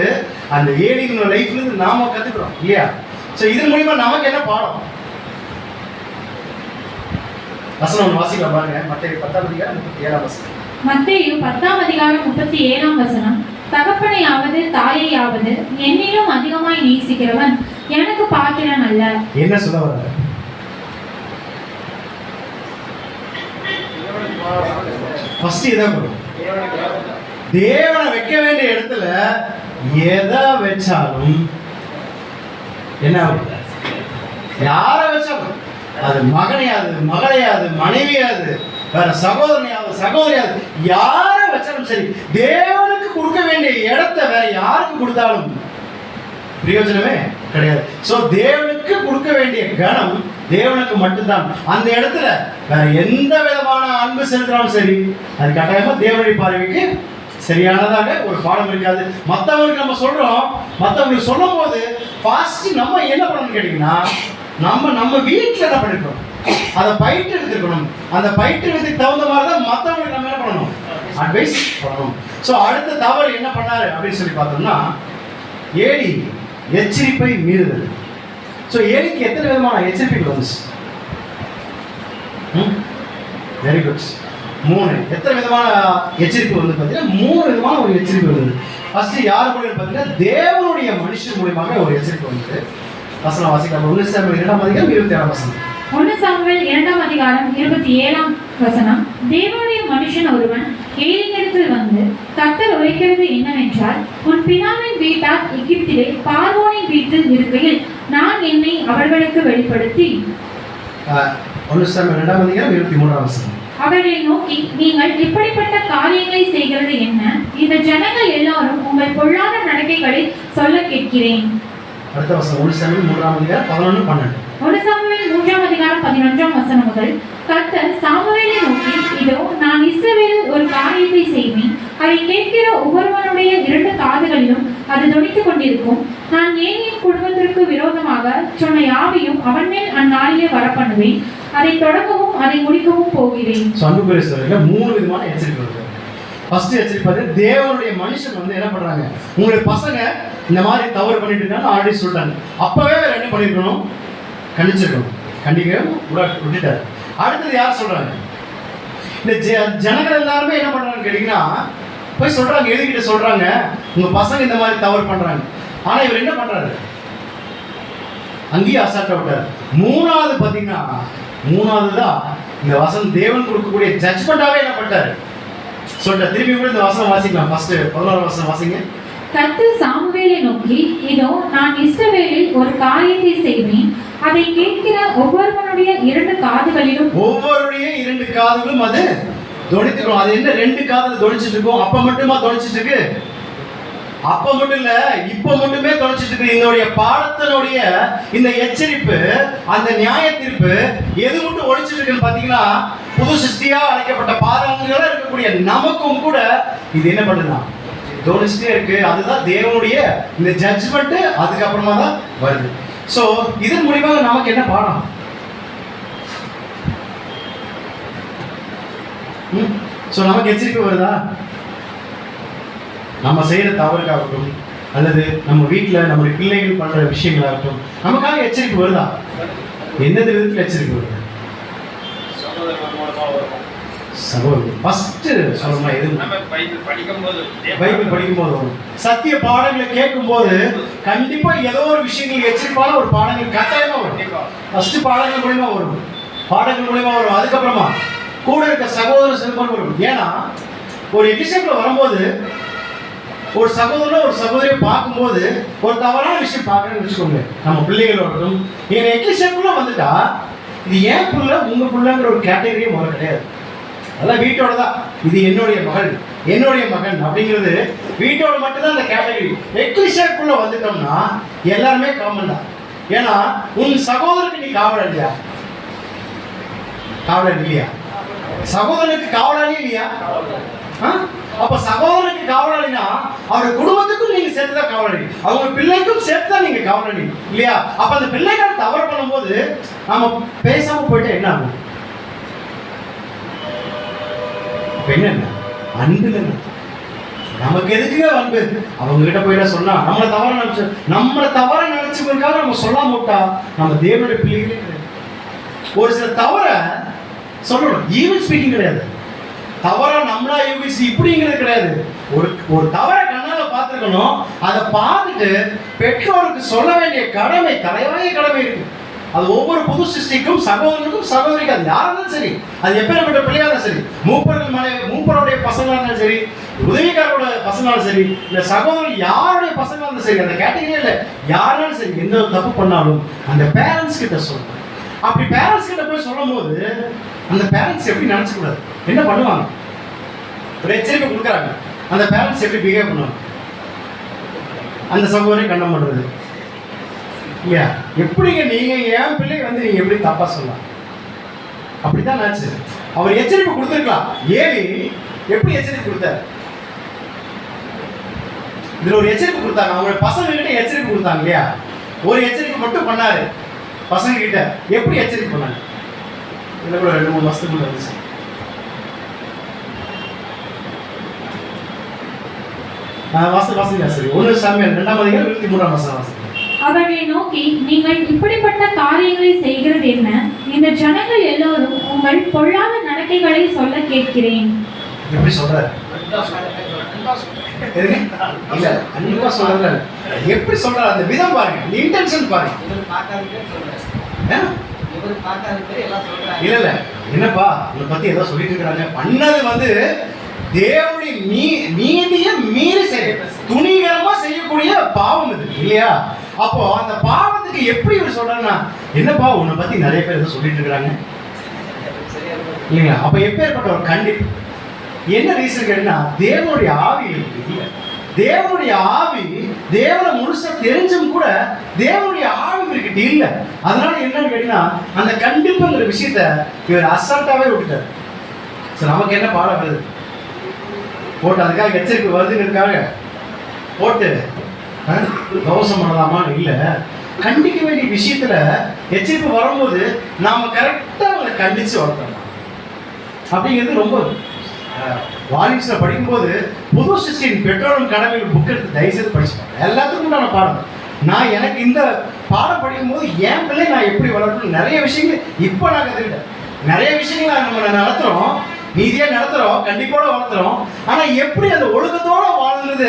அந்த ஏலிங் லைஃப்ல இருந்து நாம கத்துக்கிறோம் இல்லையா? சோ இதன் மூலமா நமக்கு என்ன பாடம்? வசனம் வாசிக்கலாம் பாருங்க, மத்தேயு 10ஆம் அதிகாரம் 37ஆம் வசனம். மத்தேயு 10ஆம் அதிகாரம் 37ஆம் வசனம். தகப்பனையாவது தாயையாவது என்னிலும் அதிகமாய் நேசிக்கிறவன் எனக்கு பாத்திரன் அல்ல. என்ன சொல்ல வர்றாரு? ஃபர்ஸ்ட் இதை கொடுக்கும். தேவனை வைக்க வேண்டிய இடத்துல எதை வச்சாலும் என்ன ஆகும்? யாரை வச்சாலும், அது மகனையாது, மகளையாது, மனைவியாது, வேற சகோதரியாது, யாரை வச்சாலும் சரி, தேவனுக்கு கொடுக்க வேண்டிய இடத்தை வேற யாருக்கு கொடுத்தாலும் பிரயோஜனமே கிடையாது. சோ தேவனுக்கு கொடுக்க வேண்டிய கணம் தேவனுக்கு மட்டும்தான். அந்த இடத்துல வேற எந்த விதமான அன்பு செலுத்தினாலும் சரி, அது கட்டாயமா தேவனுடைய பார்வைக்கு சரியானதாக ஒரு பாடம் இருக்காது. மற்றவங்களுக்கு நம்ம சொல்றோம், மற்றவங்களுக்கு சொல்லும் போது ஃபாஸ்ட் நம்ம என்ன பண்ணணும்னு கேட்டீங்கன்னா, நம்ம வீட்டில் என்ன பண்ணிருக்கோம், அதை பயிற்று எடுத்துருக்கணும். அந்த பயிற்றுவித்துக்கு தகுந்த மாதிரி தான் மற்றவங்களுக்கு நம்ம என்ன பண்ணணும், அட்வைஸ் பண்ணணும். ஸோ அடுத்த தவறு என்ன பண்ணாரு அப்படின்னு சொல்லி பார்த்தோம்னா, ஏலி எச்சரிப்பை மீறுதல். ஸோ ஏலிக்கு எத்தனை விதமான எச்சரிக்கைகள் வந்துச்சு? Very good. 3. எத்தனை விதமான எச்சரிப்பு வந்து பார்த்தீங்கன்னா 3 விதமான ஒரு எச்சரிப்பு வந்தது. ஃபர்ஸ்ட் யார் மூலியம் பார்த்தீங்கன்னா, தேவனுடைய மனுஷன் மூலியமாக ஒரு எச்சரிப்பு வந்தது. வசனம் வாசிக்கலாம். 1 சாமுவேல் 2ஆம் அதிகாரம் 27ஆம் வசனம். 1 சாமுவேல் 2ஆம் அதிகாரம் 27ஆம் வசனம். தேவனுடைய மனுஷன் ஒருவன் ஏலியினிடத்தில் வந்து, கர்த்தர் உரைக்கிறது என்னவென்றால், உன் பிதாவின் வீட்டார் எகிப்திலே பார்வோனின் வீட்டில் இருக்கையில் நான் என்னை அவர்களுக்கு வெளிப்படுத்தி. 1 சாமுவேல் 2ஆம் அதிகாரம் 23ஆம் வசனம். அவர்களை நோக்கி, நீங்கள் இப்படிப்பட்ட காரியங்களை செய்கிறது என்ன? இந்த ஜனங்கள் எல்லாரும் உங்கள் பொல்லாத நடக்கைகளை சொல்ல கேட்கிறேன். அடுத்த வசனம் 1 சாமுவேல் 3ஆம் அதிகாரம் 11 12. 1 சாமுவேல் 3ஆம் அதிகாரம் 11ஆம் வசனம் முதல். கர்த்தர் சாமுவேலை நோக்கி, இதோ நான் இஸ்ரவேலில் ஒரு காரியத்தை செய்வேன், அதை கேட்கிற ஒவ்வொருவனுடைய 2 காதுகளிலும் அது தொனித்துக் கொண்டிருக்கும். நான் ஏலியின் குடும்பத்திற்கு விரோதமாக சொன்ன யாவையும் அவன் மேல் அந்நாளிலே வரப்பண்ணுவேன். அதை தொடங்கவும் அதை முடிக்கவும் போகிறேன். அன்புக்குரிய 3 விதமான எச்சரிக்கை வருது. ஃபர்ஸ்ட் எச்சரிப்பது, தேவனுடைய மனுஷன் வந்து என்ன பண்றாங்க, உங்களுடைய பசங்க இந்த மாதிரி தவறு பண்ணிட்டு இருக்காங்க ஆல்ரெடி சொல்லிட்டாங்க. அப்பவே வேற என்ன பண்ணிருக்கணும், கண்டிச்சிருக்கணும். கண்டிக்க விட்டுட்டாரு. அடுத்தது யார் சொல்றாங்க, இந்த ஜனங்கள் எல்லாருமே என்ன பண்றாங்கன்னு கேட்டீங்கன்னா, போய் சொல்றாங்க, எழுதிக்கிட்ட சொல்றாங்க, உங்க பசங்க இந்த மாதிரி தவறு பண்றாங்க. ஆனா இவர் என்ன பண்றாரு, அங்கேயே அசால்ட்டா விட்டாரு. 3வது பாத்தீங்கன்னா, 3வது தான் இந்த வசனம் தேவன் கொடுக்கக்கூடிய ஜட்ஜ்மெண்டாவே என்ன பண்ணிட்டாரு சொல்லிட்டார். திருப்பி கூட இந்த வசனம் வாசிக்கலாம். ஃபர்ஸ்ட் 11ஆம் வசனம் வாசிங்க. கர்த்தர் சாமுவேலை நோக்கி, இதோ நான் இஸ்ரவேலில் ஒரு காரியத்தை செய்வேன், அதை கேட்கிற ஒவ்வொருவனுடைய 2 காதுகளிலும் அது தொனித்துக்கும். அது என்ன 2 காதுல தொனிச்சிட்டு இருக்கும்? அப்ப மட்டுமா தொனிச்சிட்டு இருக்கு? அப்ப மட்டும் இல்ல, இப்ப மட்டுமே தொலைச்சிட்டு இருக்கு. இதனுடைய பாடத்தினுடைய இந்த எச்சரிப்பு, அந்த நியாய தீர்ப்பு எது மட்டும் ஒழிச்சிட்டு இருக்குன்னு பாத்தீங்கன்னா, புது சிருஷ்டியா அழைக்கப்பட்ட பாதங்களா இருக்கக்கூடிய நமக்கும் கூட இது என்ன பண்ணுதுன்னா தோணிச்சுட்டே இருக்கு. அதுதான் தேவனுடைய இந்த ஜட்ஜ்மெண்ட். அதுக்கப்புறமா தான் வருது. சோ இதன் மூலியமாக நமக்கு என்ன பாடம்? சோ நமக்கு எச்சரிக்கை வருதா? நம்ம செய்யற தவறுக்காகட்டும், அல்லது நம்ம வீட்டுல நம்முடைய பிள்ளைகள் பண்ற விஷயங்களாகட்டும், நமக்காக எச்சரிக்கை வருதா? எந்தெந்த விதத்துல எச்சரிக்கை வருது? சகோதரர் ஃபர்ஸ்ட் சொல்லணும்னா எது? பைபிள் படிக்கும்போது வரும். சத்திய பாடங்களை கேட்கும் போது கண்டிப்பா ஏதோ ஒரு விஷயங்கள் எச்சரிப்பான ஒரு பாடங்கள் கட்டாயமா வரும். ஃபர்ஸ்ட் பாடங்கள் மூலியமா வரும், பாடங்கள் மூலியமா வரும். அதுக்கப்புறமா கூட இருக்க சகோதர செல்வம் வரும். ஏன்னா ஒரு எபிசோட்ல வரும்போது ஒரு சகோதரன் ஒரு சகோதரியை பார்க்கும்போது ஒரு தவறான விஷயம் பார்க்கணும்னு வச்சுக்கோங்க, நம்ம பிள்ளைகளோடதும் என் எக்லிஷனுக்குள்ள வந்துட்டா இது ஏன் புள்ள உங்க புள்ளங்கிற ஒரு கேட்டகரியே முதல்ல கிடையாது. அதெல்லாம் வீட்டோட தான். இது என்னுடைய மகள், என்னுடைய மகன் அப்படிங்கிறது வீட்டோட மட்டும்தான் அந்த கேட்டகரி. எக்லிஷனுக்குள்ள வந்துட்டோம்னா எல்லாருமே காமன் தான். ஏன்னா உன் சகோதரருக்கு நீ காவலர் இல்லையா? காவலர் இல்லையா? சகோதரனுக்கு காவலாளி இல்லையா? அப்ப சகோதரனுக்கு காவலாளினா அவருடைய குடும்பத்துக்கும் நீங்க சேர்த்துதான் காவலாளி, அவங்க பிள்ளைக்கும் சேர்த்துதான் நீங்க காவலாளி இல்லையா? அப்ப அந்த பிள்ளைகள் தவறு பண்ணும்போது நாம பேசாம போயிட்டா என்ன ஆகும்? என்ன அன்பு இல்லைங்க. நமக்கு எதுக்குங்க அன்பு? அவங்க கிட்ட போயிட்டா சொன்னா நம்மளை தவற நினைச்சுக்கிறதுக்காக நம்ம சொல்லாம விட்டா நம்ம தேவனுடைய பிள்ளைகளே கிடையாது. ஒரு சில தவற சொல்லணும், ஈவன் ஸ்பீக்கிங் கிடையாது, தவறா நம்மளா யோகிச்சு இப்படிங்கிறது கிடையாது. ஒரு தவற கண்ணால பார்த்துருக்கணும், அதை பார்த்துட்டு பெற்றோருக்கு சொல்ல வேண்டிய கடமை, தலையாய கடமை இருக்கு. அது ஒவ்வொரு புது சிருஷ்டிக்கும் சகோதரனுக்கும் சகோதரிக்கும், அது யாரா இருந்தாலும் சரி, அது எப்பேற்பட்ட பிள்ளையா இருந்தாலும் சரி, மூப்பருடைய பசங்களா இருந்தாலும் சரி, உதவிக்காரோட பசங்களாலும் சரி, இல்ல சகோதரர் யாருடைய பசங்களா இருந்தாலும் சரி, அந்த கேட்டகரியே இல்லை, யாராலும் சரி, எந்த ஒரு தப்பு பண்ணாலும் அந்த பேரண்ட்ஸ் கிட்ட சொல்லணும். அப்படி பேரண்ட்ஸ் கிட்ட போய் சொல்லும் போது அந்த பேரண்ட்ஸ் எப்படி நினைச்சக்கூடாது, என்ன பண்ணுவாங்க, ஒரு எச்சரிக்கை கொடுக்குறாங்க, அந்த பேரண்ட்ஸ் எப்படி பிஹேவ் பண்ணுவாங்க, அந்த சகோதரரை கண்டம் பண்றது இல்லையா? எப்படிங்க நீங்க என் பிள்ளை வந்து நீங்க எப்படி தப்பா சொல்லலாம்? அப்படித்தான் நினைச்சு அவர் எச்சரிப்பு கொடுத்துருக்கலாம். ஏலி எப்படி எச்சரிப்பு கொடுத்தாரு? இதுல ஒரு எச்சரிப்பு கொடுத்தாங்க, அவங்க பசங்க கிட்ட எச்சரிப்பு கொடுத்தாங்க இல்லையா? ஒரு எச்சரிக்கை மட்டும் பண்ணாரு பசங்க கிட்ட. எப்படி எச்சரிக்கை பண்ணாங்க? இதுல கூட 2-3 வருஷத்துக்குள்ள இருந்துச்சு. வாசகம் சரி, 1 சாமுவேல் 2ஆம் அதிகாரம் 23ஆம் வசனம். அவர்களை நோக்கி, நீங்கள் இப்படிப்பட்ட காரியங்களை செய்கிறது என்ன? இந்த ஜனங்கள் எல்லோரும் உங்கள் பொல்லாத நடக்கைகளை சொல்ல கேட்கிறேன். எப்படி சொல்றாரு? இல்ல அன்பா சொல்றாரு. எப்படி சொல்றாரு? அந்த விதம் பாருங்க, அந்த இன்டென்ஷன் பாருங்க. இல்ல என்னப்பா உன்னை பத்தி ஏதோ சொல்லிட்டு இருக்காங்க. பண்ணது வந்து தேவனுடைய நீதியை மீறி துணிகரமா செய்யக்கூடிய பாவம் இது இல்லையா? அப்போ அந்த பாவத்துக்கு எப்படி இவர் சொல்றாருன்னா, என்னப்பா உன்னை பத்தி நிறைய பேர் ஏதோ சொல்லிட்டு இருக்காங்க இல்லைங்களா? அப்ப எப்பேற்பட்ட ஒரு கண்டிப்பு, என்ன ரீசன் கேட்டீங்கன்னா, தேவனுடைய ஆவி இல்லை. தேவனுடைய ஆவி தேவனை முழுசா தெரிஞ்சும் கூட தேவனுடைய ஆவி இவர்கிட்ட இல்லை. அதனால என்னன்னு கேட்டீங்கன்னா, அந்த கண்டிப்புங்கிற விஷயத்த இவர் அசால்ட்டாவே விட்டுட்டார். சரி, நமக்கு என்ன பாடம் வருது போட்டு அதுக்காக எச்சரிக்கை வருதுங்கிறதுக்காக போட்டு தோசம் பண்ணலாமா? இல்லை, கண்டிக்க வேண்டிய விஷயத்துல எச்சரிக்கை வரும்போது நாம கரெக்டா அவங்களை கண்டிச்சு வளர்த்தோம். அப்படிங்கிறது ரொம்ப வாலிப்ஸ்ல படிக்கும்போது புது சிஸ்டின் பெற்றோரும் கடமைகள் புக் எடுத்து தயவுசெய்து படிச்சுப்பாங்க. எல்லாத்துக்கும் உண்டான பாடம். நான் எனக்கு இந்த பாடம் படிக்கும்போது என் பிள்ளை நான் எப்படி வளர்க்கணும் நிறைய விஷயங்கள் இப்போ நான் கற்றுக்கிட்டேன். நிறைய விஷயங்களை நம்ம நடத்துறோம், நீதியா நடத்துறோம், கண்டிப்போட வளர்த்துறோம். ஆனா எப்படி அந்த ஒழுக்கத்தோட வாழ்றது,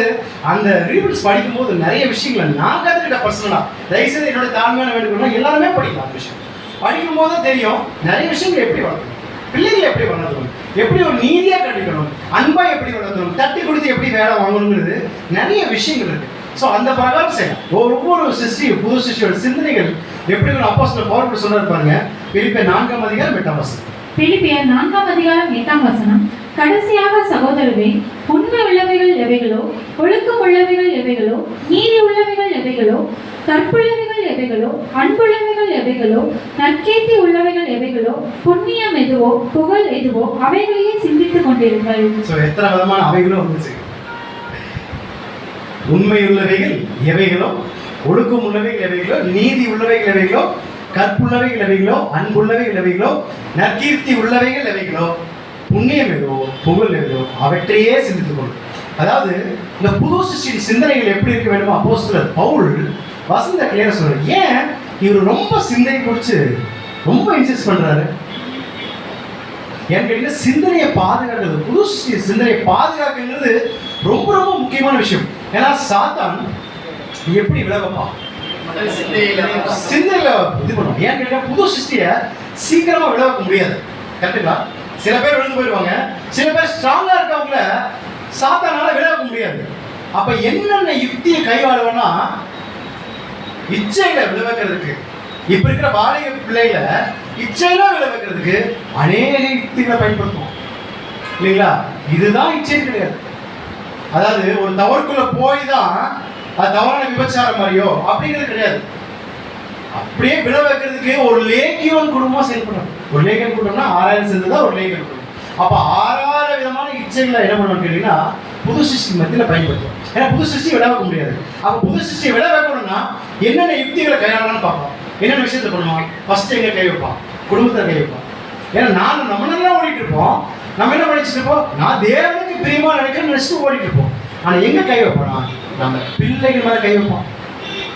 அந்த ரீபிள்ஸ் படிக்கும் போது நிறைய விஷயங்களை நான் கற்றுக்கிட்ட பர்சனலா. தயவுசெய்து என்னோட தாழ்மையான வேண்டுகோள், எல்லாருமே படிக்கலாம். அந்த விஷயம் படிக்கும் போது தெரியும் நிறைய விஷயங்கள் எப்படி வளர்க்கணும், பிள்ளைகளை எப்படி வளர்க்கணும், எப்படி ஒரு நீதியா கண்டிக்கணும், அன்பா எப்படி வளர்க்கணும், தட்டி கொடுத்து எப்படி வேலை வாங்கணுங்கிறது நிறைய விஷயங்கள் இருக்கு. ஸோ அந்த பிரகாரம் செய்யலாம். ஒவ்வொரு சிஸ்டியும் புது சிஸ்டியோட சிந்தனைகள் எப்படி ஒரு அப்போஸ்தலர் பவுல் சொல்றாரு பாருங்க. பிலிப்பியர் 4ஆம் அதிகாரம் 8ஆம் வசனம். பிலிப்பியர் 4ஆம் அதிகாரம் 8ஆம் வசனம். கடைசியாக சகோதரரே, உண்மை உள்ளவைகள் எவைகளோ, ஒழுக்கம் உள்ளவைகள் எவைகளோ, நீதி உள்ளவைகள் எவைகளோ, கற்புள்ளவைகள் எவைகளோ, அன்புள்ளவைகள் எவைகளோ, நற்கீர்த்தி உள்ளவைகள் எவைகளோ, புண்ணியம் எதுவோ, புகழ் எதுவோ, அவைகளையே சிந்தித்துக் கொண்டிருங்கள். எத்தனை விதமான அவைகளும் வந்துச்சு. உண்மை உள்ளவைகள் எவைகளோ, ஒழுக்கம் உள்ளவைகள் எவைகளோ, நீதி உள்ளவைகள் எவைகளோ, கற்புள்ளவைகள் எவைகளோ, அன்புள்ளவைகள் எவைகளோ, நற்கீர்த்தி உள்ளவைகள் எவைகளோ, புண்ணியம் எதுவோ, புகழ் எதுவோ, அவற்றையே சிந்தித்துக் கொள்ளும். அதாவது இந்த புது சிஸ்டின் சிந்தனைகள் எப்படி இருக்க வேண்டுமோ அப்போஸ்தலர் பவுல் வசந்த கிளியரா சொல்றாரு. ஏன் இவர் ரொம்ப சிந்தனை குறித்து ரொம்ப இன்சிஸ்ட் பண்றாரு? ஏன்னு கேட்டீங்கன்னா, சிந்தனையை பாதுகாக்கிறது, புது சிந்தனையை பாதுகாக்கிறது ரொம்ப ரொம்ப முக்கியமான விஷயம். ஏன்னா சாத்தான் எப்படி விலகப்பான் சிந்தையில இது பண்ணுவோம். ஏன்னு கேட்டா புது சிருஷ்டியை சீக்கிரமா விலக முடியாது. கரெக்டுங்களா? சில பேர் விழுந்து போயிடுவாங்க, சில பேர் ஸ்ட்ராங்கா இருக்கவங்கள சாத்தானால விலக முடியாது. அப்ப என்னென்ன யுக்தியை கையாளுவோம்னா, இச்சையில விளைவிக்கிறதுக்கு, இப்ப இருக்கிற வாலிப பிள்ளைகளை இச்சையில விளைவிக்கிறதுக்கு அநேக யுக்திகளை பயன்படுத்துவோம் இல்லைங்களா? இதுதான் இச்சை கிடையாது. அதாவது ஒரு தவறுக்குள்ள போய் தான் அது தவறான விபச்சாரம் மாதிரியோ அப்படிங்கிறது கிடையாது. அப்படியே விழ வைக்கிறதுக்கு ஒரு லேக்கியோன் குடும்பம் செயல்படும். ஒரு லேக்கியன் குடும்பம்னா 6000 சேர்ந்ததா ஒரு லேக்கியன் குடும்பம். அப்ப 6000 விதமான இச்சைகளை என்ன பண்ணுவோம் கேட்டீங்கன்னா புது சிருஷ்டி மத்தியில பயன்படுத்தும். ஏன்னா புது சிருஷ்டி விட வைக்க முடியாது. அப்ப புது சிருஷ்டியை விட வைக்கணும்னா என்னென்ன யுக்திகளை கையாளலாம்னு பார்ப்போம். என்னென்ன விஷயத்தை பண்ணுவோம்? ஃபர்ஸ்ட் எங்க கை வைப்பான்? குடும்பத்தை கை வைப்பான். ஏன்னா நம்ம நல்லா ஓடிட்டு இருப்போம். நம்ம என்ன படிச்சுட்டு இருப்போம்? நான் தேவனுக்கு பிரியமா நினைக்கிறேன்னு நினைச்சிட்டு ஓடிட்டு இருப்போம். ஆனா எங்க கை வைப்போம்னா நம்ம பிள்ளைகள் மேல கை வைப்போம்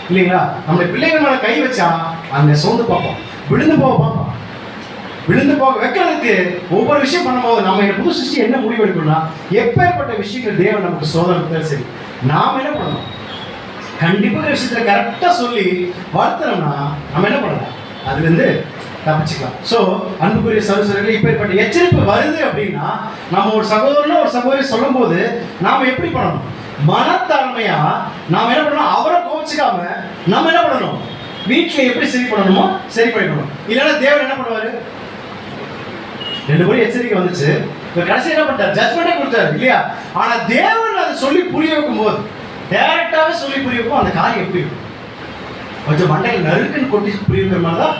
இல்லைங்களா? நம்ம பிள்ளைகள் மேல கை வச்சா அங்க சோர்ந்து பார்ப்போம், விழுந்து போக பார்ப்போம். விழுந்து போக வைக்கிறதுக்கு ஒவ்வொரு விஷயம் பண்ணும்போது நம்ம இந்த புது சிருஷ்டி என்ன முடிவு எடுக்கணும்னா, எப்பேற்பட்ட விஷயங்கள் தேவன் நமக்கு சோதனை சரி நாம என்ன பண்ணணும்? கண்டிப்பா விஷயத்துல கரெக்டா சொல்லி வளர்த்துறோம்னா நம்ம என்ன பண்ணலாம்? அதுல இருந்து தப்பிச்சுக்கலாம். சோ அன்புக்குரிய சகோதரர்களே, இப்ப எச்சரிப்பு வருது அப்படின்னா நம்ம ஒரு சகோதரனோ ஒரு சகோதரி சொல்லும் போது நாம எப்படி பண்ணணும்? மனத்தாழ்மையா நாம என்ன பண்ணணும்? அவரை கோவிச்சுக்காம நம்ம என்ன பண்ணணும்? வீட்டுல எப்படி சரி பண்ணணுமோ சரி பண்ணிக்கணும். இல்லைன்னா தேவன் என்ன பண்ணுவாரு? 2 முறை எச்சரிக்கை வந்துச்சு, இப்ப கடைசி என்ன பண்ணிட்டார்? ஜட்மெண்டே கொடுத்தாரு இல்லையா? ஆனா தேவன் அதை சொல்லி புரிய வைக்கும் போது, டைரக்டாவே சொல்லி புரிய வைக்கும், அந்த காரியம் எப்படி இருக்கும்? கொஞ்சம் மண்டையில் நறுக்குன்னு கொட்டி புரிய வைக்கிற மாதிரி தான்.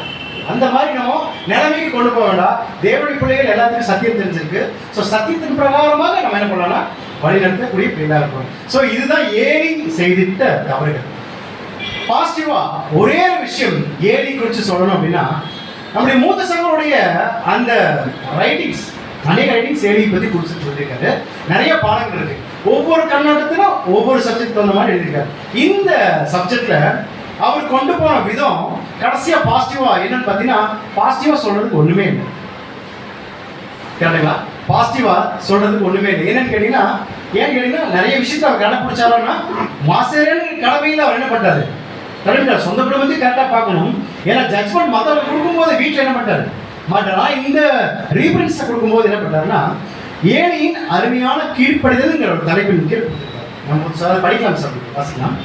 அந்த மாதிரி நம்ம நிலைமைக்கு கொண்டு போக வேண்டாம். தேவனுடைய பிள்ளைகள் எல்லாத்துக்கும் சத்தியம் தெரிஞ்சிருக்கு. ஸோ சத்தியத்தின் பிரகாரமாக நம்ம என்ன பண்ணலாம்னா வழி நடத்தக்கூடிய பிள்ளைகளாக இருக்கணும். ஸோ இதுதான் ஏலி செய்திட்ட தவறுகள். பாசிட்டிவா ஒரே ஒரு விஷயம் ஏலி குறித்து சொல்லணும் அப்படின்னா, நம்முடைய மூத்த சகோதரருடைய அந்த ரைட்டிங்ஸ், அநேக ரைட்டிங்ஸ் ஏலியை பற்றி குறித்து சொல்லியிருக்காரு. நிறைய பாடங்கள் இருக்கு. ஒவ்வொரு கண்ணோட்டத்திலும் ஒவ்வொரு சப்ஜெக்ட் தகுந்த மாதிரி எழுதியிருக்காரு. இந்த சப்ஜெக்ட்ல அவர் கொண்டு போன விதம் கடைசியா பாசிட்டிவா என்னன்னு பாத்தீங்கன்னா, பாசிட்டிவா சொல்றதுக்கு ஒண்ணுமே இல்லை. கேட்டீங்களா? பாசிட்டிவா சொல்றதுக்கு ஒண்ணுமே இல்லை. என்னன்னு கேட்டீங்கன்னா, நிறைய விஷயத்த அவர் கடைப்பிடிச்சாருன்னா, மாசேரன் கடமையில் அவர் என்ன பண்றாரு? கரெக்டாக சொந்த குடும்பத்தையும் கரெக்டா பார்க்கணும். ஏன்னா ஜட்ஜ்மெண்ட் மற்றவங்க கொடுக்கும்போது வீட்டில் என்ன பண்றாரு? மாட்டாரா? இந்த ரீபரன்ஸை கொடுக்கும்போது என்ன பண்றாருன்னா, ஏலியின் அருமையான கீழ்ப்படிதல்ங்கிற ஒரு தலைப்பின் கீழ் நம்ம படிக்கலாம் சார், வாசிக்கலாம்.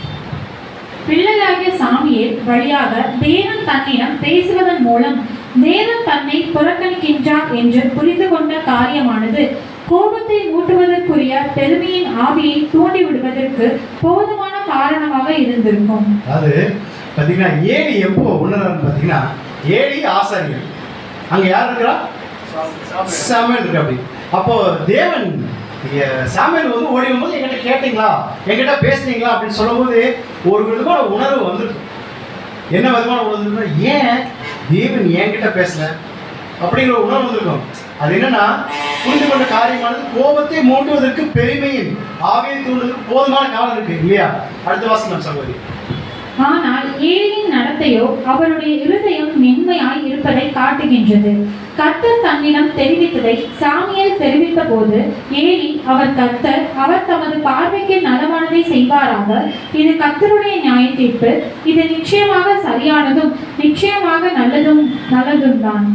பிள்ளையாகிய சாமியேல் வழியாக தேவன் தன்னிடம் பேசுவதன் மூலம் தேவன் தன்னை புறக்கணிக்கின்றார் என்று புரிந்து கொண்ட காரியமானது கோபத்தை மூட்டுவதற்குரிய பெருமையின் ஆவியை தூண்டி விடுவதற்கு போதுமான காரணமாக இருந்திருக்கும். அது பாத்தீங்கன்னா ஏலி எப்போ உணர்றாருன்னு பாத்தீங்கன்னா, ஏலி ஆசாரியர், அங்க யார் இருக்கிறா? சாமுவேல் இருக்கு. அப்படி அப்போ தேவன் சாமுவேல் வந்து ஓடி வரும்போது என்கிட்ட கேட்டீங்களா, என்கிட்ட பேசுனீங்களா அப்படின்னு சொல்லும்போது ஒரு விதமான உணர்வு வந்துருக்கு. என்ன விதமான உணர்வு? ஏன் தேவன் என்கிட்ட பேசல அப்படிங்கிற உணர்வு வந்திருக்கும். அது என்னன்னா, புரிந்து கொண்ட காரியமானது கோபத்தை மூட்டுவதற்கு பெருமையின் ஆவியை தூண்டுவதற்கு போதுமான காலம் இருக்கு இல்லையா? அடுத்த வாசகம் சகோதரி. ஆனால் ஏலியின் நடத்தையோ அவருடைய இருதயம் மென்மையாய் இருப்பதை காட்டுகின்றது. கர்த்தர் தன்னிடம் தெரிவித்ததை சாமியேல் தெரிவித்த போது ஏலி, அவர் தமது பார்வைக்கு நலமானதை செய்வாராக, இது கர்த்தருடைய நியாய தீர்ப்பு, இது நிச்சயமாக சரியானதும் நிச்சயமாக நல்லதும் தான்.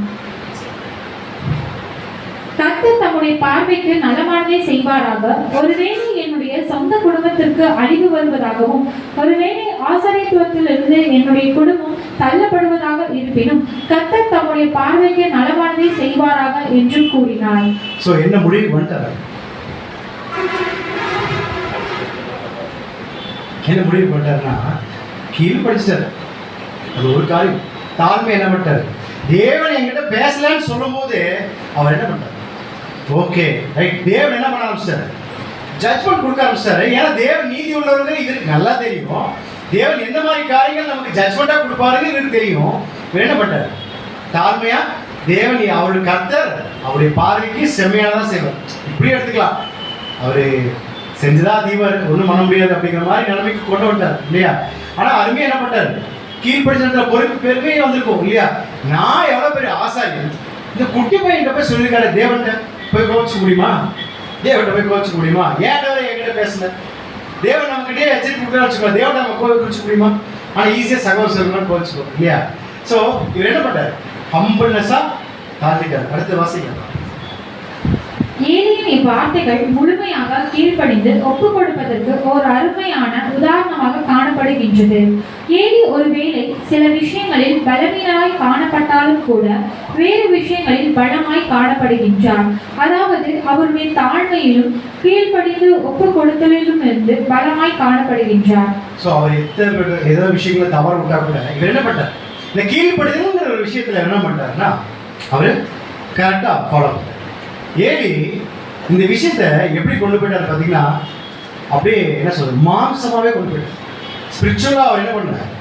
கர்த்தர் தம்முடைய பார்வைக்கு நலமானதை செய்வாராக. ஒருவேளை என்னுடைய சொந்த குடும்பத்திற்கு அழிவு வருவதாகவும், ஒருவேளை ஆசாரியத்துவத்திலிருந்து என்னுடைய குடும்பம் தள்ளப்படுவதாக இருப்பினும் கர்த்தர் தம்முடைய பார்வைக்கு நலமானதை செய்வாராக என்று கூறினார். சோ என்ன முடிவு பண்ணிட்டாரு? என்ன முடிவு பண்ணிட்டாருன்னா, கீழ்படிச்சாரு. அது ஒரு காரியம். தாழ்மை என்ன பண்ணிட்டாரு? தேவன் என்கிட்ட பேசலன்னு சொல்லும் போது அவர் என்ன பண்ணார்? ஓகே ரைட், தேவன் என்ன பண்ண ஆரம்பிச்சாரு? ஜட்ஜ்மெண்ட் கொடுக்க ஆரம்பிச்சாரு. ஏன்னா தேவன் நீதி உள்ளவர்கள் இவருக்கு நல்லா தெரியும். தேவன் எந்த மாதிரி காரியங்கள் நமக்கு ஜட்ஜ்மெண்டா கொடுப்பாருன்னு இவருக்கு தெரியும். என்ன பண்ணாரு? தாழ்மையா தேவன் அவருடைய கர்த்தர் அவருடைய பார்வைக்கு செம்மையானதான் செய்வார். இப்படி எடுத்துக்கலாம். அவரு செஞ்சுதான் தீவார், ஒன்றும் பண்ண முடியாது அப்படிங்கிற மாதிரி நிலைமைக்கு கொண்டு வந்தார் இல்லையா? ஆனா அருமையா என்ன பண்ணாரு? கீழ்படிச்ச பொறுப்பு பெருமையே வந்திருக்கும் இல்லையா? நான் எவ்வளவு பெரிய ஆசாரியன், இந்த குட்டி பையன் போய் சொல்லியிருக்காரு, தேவன்கிட்ட போய் கோவிச்சுக்க முடியுமா? தேவன்கிட்ட போய் கோவிச்சுக்க முடியுமா? ஏன் என்கிட்ட பேசல? தேவன் நம்ம கிட்டே எச்சரிக்கை கொடுக்க வச்சுக்கோ, தேவன் நம்ம கோவிச்சுக்க முடியுமா? ஆனா ஈஸியா சகோதரர்கள் கோவிச்சுக்கோ இல்லையா? சோ இவர் என்ன பண்ணாரு? ஹம்பிள்னஸா தாழ்த்திட்டார். அடுத்த வாசிக்கலாம். ஏலியின் இவ்வார்த்தைகள் முழுமையாக கீழ்ப்படிந்து ஒப்புக் கொடுப்பதற்கு ஒரு அருமையான உதாரணமாக காணப்படுகின்றது. ஏலி ஒருவேளை சில விஷயங்களில் பலவீனமாய் காணப்பட்டாலும் கூட வேறு விஷயங்களில் பலமாய் காணப்படுகின்றார். அதாவது அவருடைய தாழ்மையிலும் கீழ்ப்படிந்து ஒப்புக் கொடுத்தலிலும் இருந்து பலமாய் காணப்படுகின்றார். அவர் ஏதோ விஷயங்களை தவறு விட்டா கூட இவர் என்ன பண்ணார்? இந்த கீழ்ப்படிதல்ங்கிற ஒரு விஷயத்துல என்ன பண்றாருன்னா, அவரு கரெக்டா ஃபாலோ பண்ணார். ஏலி இந்த விஷயத்த எப்படி கொண்டு போயிட்டாரு பார்த்தீங்கன்னா, அப்படியே என்ன சொல்றது, மாம்சமாவே கொண்டு போயிட்டார். ஸ்பிரிச்சுவலா அவர் என்ன பண்ணார்?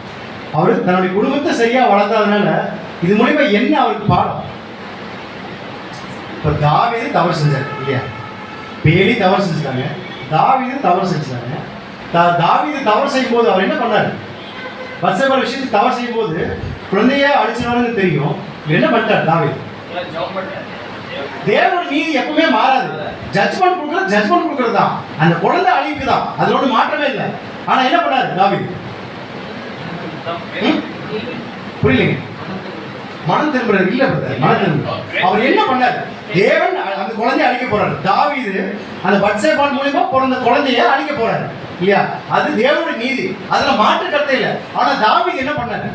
அவரு தன்னுடைய குடும்பத்தை சரியா வளர்த்தாதனால இது மூலியமா என்ன அவருக்கு பாடம்? இப்ப தாவீது தவறு செஞ்சாரு இல்லையா? ஏலி தவறு செஞ்சுட்டாங்க, தாவீது தவறு செஞ்சாங்க. தாவீது தவறு செய்யும் போது அவர் என்ன பண்ணாரு? வத்சேபா விஷயத்துக்கு தவறு செய்யும் போது குழந்தைய அடிச்சினாலும் தெரியும். என்ன பண்ணிட்டார் தாவீது? தேவனுடைய நீதி எப்பவுமே மாறாது. ஜட்ஜ்மெண்ட் கொடுக்கிறது தான். அந்த குழந்தை அழிவுக்கு தான், அதுல ஒன்றும் மாற்றமே இல்லை. ஆனா என்ன பண்ணாரு தாவீது? புரியலைங்க. மனம் திரும்புறாரு இல்ல பிரதர், மனம் திரும்ப. அவர் என்ன பண்ணாரு? தேவன் அந்த குழந்தைய அழிக்க போறாரு. தாவீது அந்த பத்சேபாள் மூலமா பிறந்த குழந்தைய அழிக்க போறாரு இல்லையா? அது தேவனுடைய நீதி, அதுல மாற்று கருத்தை இல்லை. ஆனா தாவீது என்ன பண்ணாரு?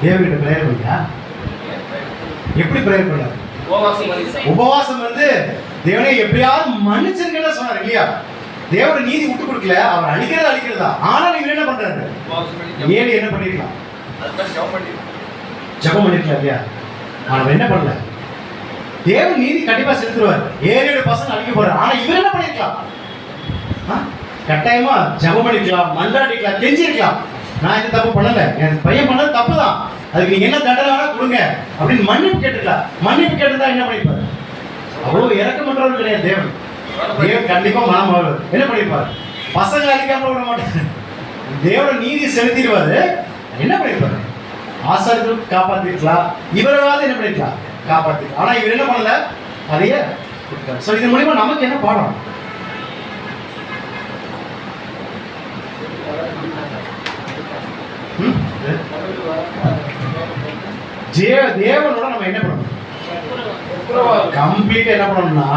தேவன்கிட்ட பிரேயர் பண்ணியா? எப்படி பிரேயர் பண்ணாரு? உபவாசம் வந்து தேவனை எப்படியாவது மன்னிச்சிருக்கேன்னு சொன்னார் இல்லையா? தேவனை நீதி விட்டு கொடுக்கல, அவர் அழிக்கிறதா. ஆனால் இவர் என்ன பண்றாரு? ஏழு என்ன பண்ணிருக்கலாம்? ஜெபம் பண்ணிருக்கலாம் இல்லையா? அவர் என்ன பண்ணல? தேவன் நீதி கண்டிப்பா செலுத்துவார். 7 அழிக்க போறாரு. ஆனா இவர் என்ன பண்ணிருக்கலாம்? கட்டாயமா ஜெபம் பண்ணிருக்கலாம், மன்றாடிக்கலாம், கெஞ்சிருக்கலாம். நான் இந்த தப்பு பண்ணல, என் பையன் பண்ணது தப்பு தான், அதுக்கு நீங்க என்ன தண்டனை கொடுங்க அப்படின்னு மன்னிப்பு கேட்டுக்கலாம். மன்னிப்பு கேட்டுதான் என்ன பண்ணிருப்பாரு? அவ்வளவு இறக்கமற்றவர் கிடையாது தேவன். தேவன் கண்டிப்பா மனம் என்ன பண்ணிருப்பாரு? பசங்க அழிக்காம விட மாட்டாரு. தேவனோட நீதி செலுத்திடுவாரு. என்ன பண்ணிருப்பாரு? ஆசாரியர்களுக்கு காப்பாத்திருக்கலாம், இவராவது என்ன பண்ணிருக்கலாம்? காப்பாத்திருக்கலாம். ஆனா இவர் என்ன பண்ணல? அதையே இதன் மூலியமா நமக்கு என்ன பாடம்? தேவனோட நம்ம என்ன பண்ணணும்? கம்ப்ளீட்டா என்ன பண்ணணும்னா,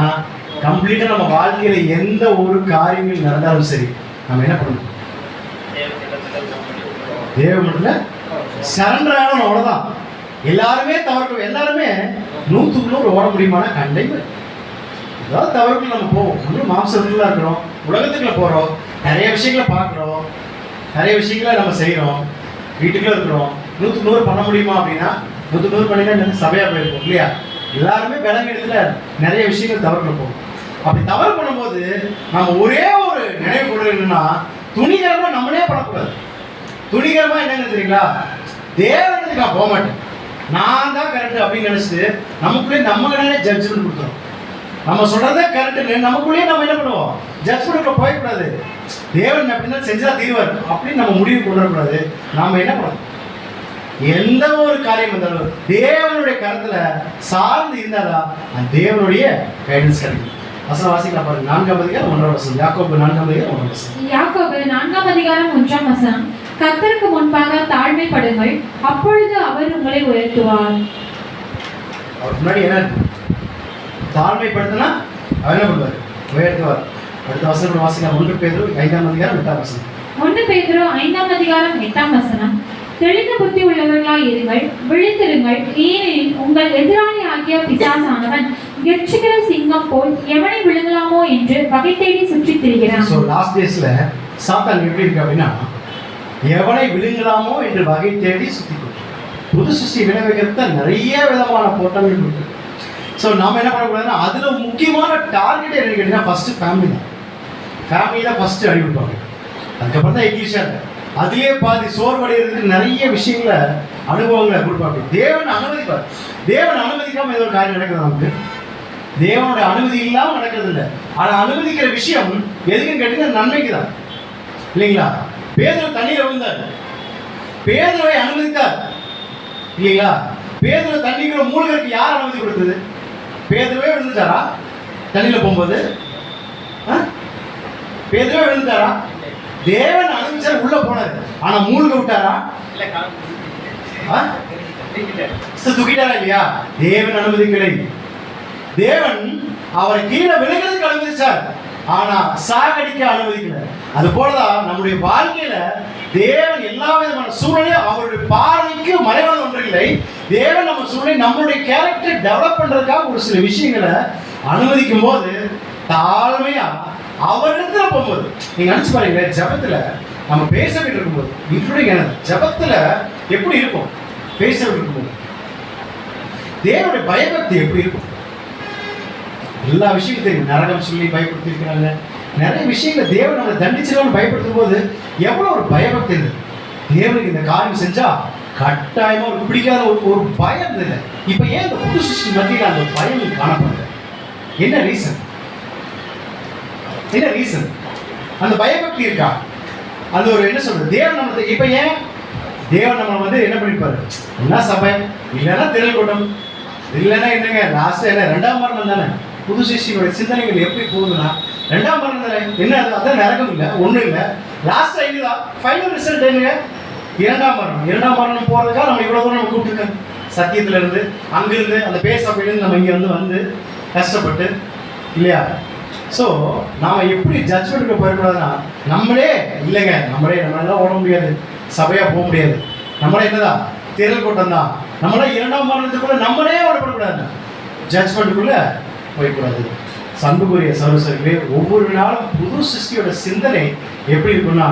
கம்ப்ளீட்டா நம்ம வாழ்க்கையில எந்த ஒரு காரியங்கள் நடந்தாலும் சரி, நம்ம என்ன பண்ணணும்? தேவனிடத்துல சரண்டர் ஆகணும், அவ்வளவுதான். எல்லாருமே தவறு, எல்லாருமே 100% ஓட முடியுமான கண்டிப்பா ஏதாவது தவறுக்குள்ள நம்ம போவோம். இன்னும் மாம்சத்துக்குள்ள இருக்கிறோம், உலகத்துக்குள்ள போறோம், நிறைய விஷயங்களை பார்க்குறோம், நிறைய விஷயங்களை நம்ம செய்யறோம், வீட்டுக்குள்ள இருக்கிறோம். 100% பண்ண முடியுமா அப்படின்னா 100% பண்ணினா சபையா போயிருப்போம் இல்லையா? எல்லாருமே விலங்கு இடத்துல நிறைய விஷயங்கள் தவறுல போகும். அப்படி தவறு பண்ணும்போது நம்ம ஒரே ஒரு நினைவு கொண்டு என்னன்னா, துணிகரமா நம்மளே பண்ணக்கூடாது. துணிகரமா என்னன்னு தெரியுங்களா? தேவனுக்கு நான் போக மாட்டேன், நான் தான் கரெக்ட் அப்படின்னு நினைச்சிட்டு நமக்குள்ளே நம்ம ஜட்ஜ்மெண்ட் கொடுத்துரும். நம்ம சொல்றதே கரெக்ட், நமக்குள்ளேயே நம்ம என்ன பண்ணுவோம்? ஜட்ஜ்மெண்ட்ல போயிடக்கூடாது. தேவன் அப்படின்னா செஞ்சா தீர்வார் அப்படின்னு நம்ம முடிவு கொண்டு வரக்கூடாது. நாம என்ன பண்ணணும்? எந்த ஒரு காரியம் இருந்தாலும் தேவனுடைய கருத்துல சார்ந்து இருந்தாதான் அந்த தேவனுடைய கைடன்ஸ் கிடைக்கும். வசனம் வாசிக்கலாம் பாருங்க. 4ஆம் அதிகாரம் 1ஆம் வசனம். யாக்கோபு 4ஆம் அதிகாரம் 1ஆம் வசனம். யாக்கோபு 4ஆம் அதிகாரம் 1ஆம் வசனம். கர்த்தருக்கு முன்பாக தாழ்மைப்படுங்கள், அப்பொழுது அவர் உங்களை உயர்த்துவார். அவர் முன்னாடி என்ன தாழ்மைப்படுத்தினா அவர் என்ன பண்ணுவார்? உயர்த்துவார். அடுத்த வசனம் வாசிக்கலாம். 1 பேதுரு 5ஆம் அதிகாரம் 8ஆம் வசனம். 1 பேதுரு 5ஆம் அதிகாரம் 8ஆம் வசனம். தெளிந்த புத்தி உள்ளவர்களாய் இருங்கள், விழித்திருங்கள், ஏனெனில் உங்கள் எதிராளி ஆகிய பிசாசானவன் கெர்ச்சிக்கிற சிங்கம் போல் எவனை விழுங்கலாமோ என்று வகை தேடி சுற்றித் திரிகிறான். சோ லாஸ்ட் டேஸ்ல சாத்தான் எப்படி இருக்கு அப்படின்னா, எவனை விழுங்கலாமோ என்று வகை தேடி சுத்தி புது சிருஷ்டி விளைவிக்கிறத நிறைய விதமான போட்டங்கள் இருக்கு. ஸோ நம்ம என்ன பண்ணக்கூடாதுன்னா, அதுல முக்கியமான டார்கெட் என்ன கேட்டீங்கன்னா, ஃபர்ஸ்ட் ஃபேமிலி தான். ஃபேமிலி தான் ஃபர்ஸ்ட் அழிவிப்பாங்க, அதுக்கப்புறம் தான் எக்லிஷா இருக்கு. அதுலேயே பாதி சோர்வடைகிறதுக்கு நிறைய விஷயங்களை அனுபவங்களை கொடுப்பாங்க. தேவன் அனுமதிப்பார். தேவன் அனுமதிக்காம ஏதோ ஒரு காரியம் நடக்குது நமக்கு. தேவனோட அனுமதி இல்லாம நடக்கிறது இல்லை. ஆனா அனுமதிக்கிற விஷயம் எதுக்குன்னு கேட்டீங்கன்னா நன்மைக்கு தான், இல்லைங்களா? பேதுரு தண்ணீரை விழுந்தார், பேதுருவை அனுமதித்தார் இல்லைங்களா? பேதுரு தண்ணிக்குள்ள மூழ்கிறதுக்கு யார் அனுமதி கொடுத்தது? பேதுருவே விழுந்துட்டாரா தண்ணியில போகும்போது? பேதுருவே விழுந்துட்டாரா? தேவன் அனுமதிச்சார், உள்ள போனாரு. ஆனா மூழ்க விட்டாரா? தூக்கிட்டாரா இல்லையா? தேவன் அனுமதிக்கலை. தேவன் அவரை கீழே விழுகிறதுக்கு அனுமதிச்சார், ஆனா சாகடிக்க அனுமதிக்கல. அது போலதான் நம்முடைய வாழ்க்கையில தேவன் எல்லா விதமான சூழ்நிலையும் அவருடைய பார்வைக்கு மறைவான ஒன்று இல்லை. தேவன் நம்ம சூழ்நிலை நம்மளுடைய கேரக்டர் டெவலப் பண்றதுக்காக ஒரு சில விஷயங்களை அனுமதிக்கும் போது தாழ்மையா அவரிடத்துல போகும்போது, நீங்க நினைச்சு பாருங்க, ஜபத்துல நம்ம பேசிட்டு இருக்கும்போது, இன்க்ளூடிங் ஜபத்துல எப்படி இருக்கும்? பேசிட்டு இருக்கும்போது தேவனுடைய பயபக்தி எப்படி இருக்கும்? எல்லா விஷயங்களும் தெரியும். நரகம் சொல்லி பயப்படுத்தி இருக்கிறாங்க, நிறைய விஷயங்களை தேவன் நம்மளை தண்டிச்சிடலாம்னு பயப்படுத்தும் போது எவ்வளவு ஒரு பயபக்தி இருந்தது. தேவனுக்கு இந்த காரியம் செஞ்சா கட்டாயமா ஒரு பிடிக்காத ஒரு பயம் இருந்தது. இப்ப ஏன் இந்த புது சிருஷ்டி மத்தியில் அந்த பயம் காணப்படுது? என்ன ரீசன்? என்ன ரீசன்? அந்த பயபக்தி இருக்கா? அந்த ஒரு என்ன சொல்றது, தேவன் நம்ம இப்ப ஏன் தேவன் நம்ம வந்து என்ன பண்ணிருப்பாரு? என்ன சபை இல்லைன்னா திரள் கூட்டம் இல்லைன்னா என்னங்க லாஸ்ட் என்ன 2ஆம் மரணம் தானே. புது சிருஷ்டியோட சிந்தனைகள் எப்படி போகுதுன்னா 2ஆம் மரணம் தானே. என்ன அதான் நரகம் இல்லை, ஒன்றும் இல்லை. லாஸ்ட் இதுதான் ஃபைனல் ரிசல்ட் என்னங்க? இரண்டாம் மரணம் போறதுக்காக நம்ம இவ்வளவு தூரம் நம்ம கூப்பிட்டுருக்கோம். சத்தியத்துல இருந்து அங்கிருந்து அந்த பேசப்பையிலிருந்து நம்ம இங்க வந்து கஷ்டப்பட்டு இல்லையா. ஸோ நாம எப்படி ஜட்ஜ்மெண்ட்டுக்கு போயிடக்கூடாதுன்னா, நம்மளே நம்மளால ஓட முடியாது, சபையா போக முடியாது, நம்மளே என்னதான் திரள் கூட்டம் தான், நம்மளே இரண்டாம் மரணத்துக்குள்ள நம்மளே ஓடப்படக்கூடாது, ஜட்ஜ்மெண்ட்டுக்குள்ள போய்க்கூடாது. அன்புக்குரிய சகோதரர்களே, ஒவ்வொரு நாளும் புது சிருஷ்டியோட சிந்தனை எப்படி இருக்குன்னா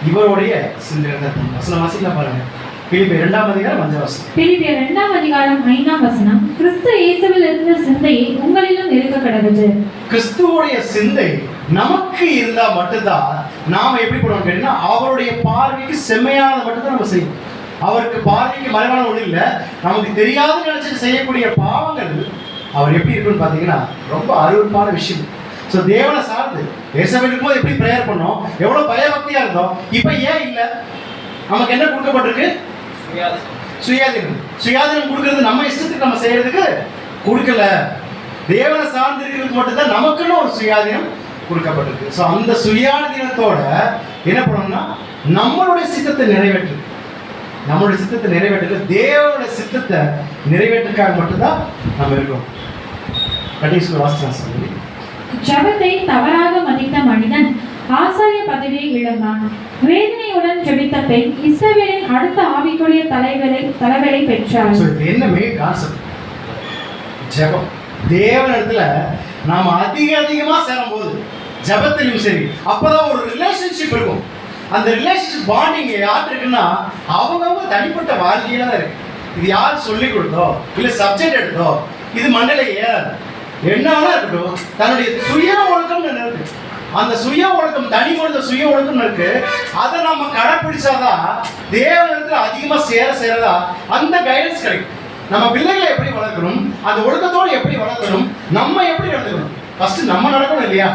இவருடைய சிந்தனை தான். வசனம் வாசிக்கலாம் பாருங்க. பிலிப்பியர் 2ஆம் அதிகாரம் 5ஆம் வசனம். பிலிப்பியர் 2ஆம் அதிகாரம் 5ஆம் வசனம். கிறிஸ்து இயேசுவில் இருந்த சிந்தையை உங்களிலும் இருக்க கடவுது. கிறிஸ்துவோடைய சிந்தை நமக்கு இருந்தா மட்டும்தான் நாம எப்படி பண்ணுவோம் கேட்டீங்கன்னா, அவருடைய பார்வைக்கு செம்மையானதை மட்டும்தான் நம்ம செய்யணும். அவருக்கு பார்வைக்கு மறைவான ஒண்ணு இல்லை. நமக்கு தெரியாதுன்னு நினைச்சிட்டு செய்யக்கூடிய பாவங்கள் அவர் எப்படி இருக்குன்னு பாத்தீங்கன்னா ரொம்ப அருவருப்பான விஷயம். ஸோ தேவனை சார்ந்து ஏசபையில் இருக்கும்போது எப்படி ப்ரேயர் பண்ணோம், எவ்வளவு பயபக்தியா இருந்தோம், இப்ப ஏன் இல்லை? நமக்கு என்ன கொடுக்கப்பட்டிருக்கு? சுயாதீனம் கொடுக்கறது நம்ம இஷ்டத்துக்கு நம்ம செய்யறதுக்கு கொடுக்கல. தேவனை சார்ந்து இருக்கிறதுக்கு மட்டும்தான் நமக்குன்னு ஒரு சுயாதீனம் கொடுக்கப்பட்டிருக்கு. ஸோ அந்த சுயாதீனத்தோட என்ன பண்ணணும்னா நம்மளுடைய சித்தத்தை நிறைவேற்று, தேவனுடைய சித்தத்தை நிறைவேற்றுக்காக மட்டும்தான் நம்ம இருக்கோம். கடைசி வாசகம் சொல்லி, ஜெபத்தை தவறாக மதித்த மனிதன் ஆசாரிய பதவியை இழந்தான். வேதனையுடன் ஜெபித்த பெண் இஸ்ரவேலின் அடுத்த ஆவிக்குரிய தலைவரை பெற்றார். என்ன மெயின் கான்செப்ட்? ஜெபம். தேவனிடத்துல நாம அதிகமா சேரும் போது ஜெபத்திலும் சரி, அப்பதான் ஒரு ரிலேஷன்ஷிப் இருக்கும். அந்த ரிலேஷன்ஷிப் பாண்டிங் யார் இருக்குன்னா அவங்க தனிப்பட்ட வாழ்க்கையில தான் இருக்கு. இது யார் சொல்லி கொடுத்தோ இல்ல சப்ஜெக்ட் எடுத்தோ இது மண்டல ஏறாது. என்னன்னா இருக்கட்டும், தன்னுடைய சுய ஒழுக்கம் இருக்கு. அந்த சுய ஒழுக்கம், தனி மனித சுய ஒழுக்கம் இருக்கு. அதை நம்ம கடைப்பிடிச்சாதான் தேவனிடத்துல அதிகமா சேரதா அந்த கைடன்ஸ் கிடைக்கும். நம்ம பிள்ளைகளை எப்படி வளர்க்கணும், அந்த ஒழுக்கத்தோடு எப்படி வளர்க்கணும், நம்ம எப்படி நடந்துக்கணும், ஃபர்ஸ்ட் நம்ம நடக்கணும் இல்லையா.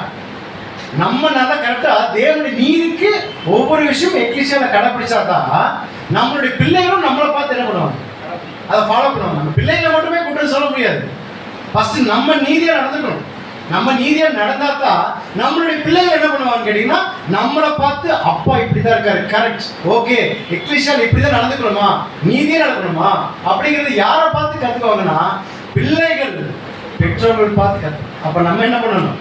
நம்ம நல்லா கரெக்டா தேவனுடைய நீதிக்கு ஒவ்வொரு விஷயம் எக்லிஷியால கடைப்பிடிச்சாதான் நம்மளுடைய பிள்ளைகளும் நம்மளை பார்த்து என்ன பண்ணுவாங்க, அதை ஃபாலோ பண்ணுவாங்க. நம்ம பிள்ளைகளை மட்டுமே குற்றம் சொல்ல முடியாது. ஃபர்ஸ்ட் நம்ம நீதியா நடந்துக்கணும். நம்ம நீதியா நடந்தா தான் நம்மளுடைய பிள்ளைகள் என்ன பண்ணுவாங்க கேட்டீங்கன்னா நம்மளை பார்த்து அப்பா இப்படிதான் இருக்காரு, கரெக்ட், ஓகே, எக்லிஷியால் இப்படிதான் நடந்துக்கணுமா, நீதியா நடக்கணுமா அப்படிங்கிறது யாரை பார்த்து கத்துக்குவாங்கன்னா பிள்ளைகள் பெற்றோர்கள் பார்த்து கத்து. அப்ப நம்ம என்ன பண்ணணும்,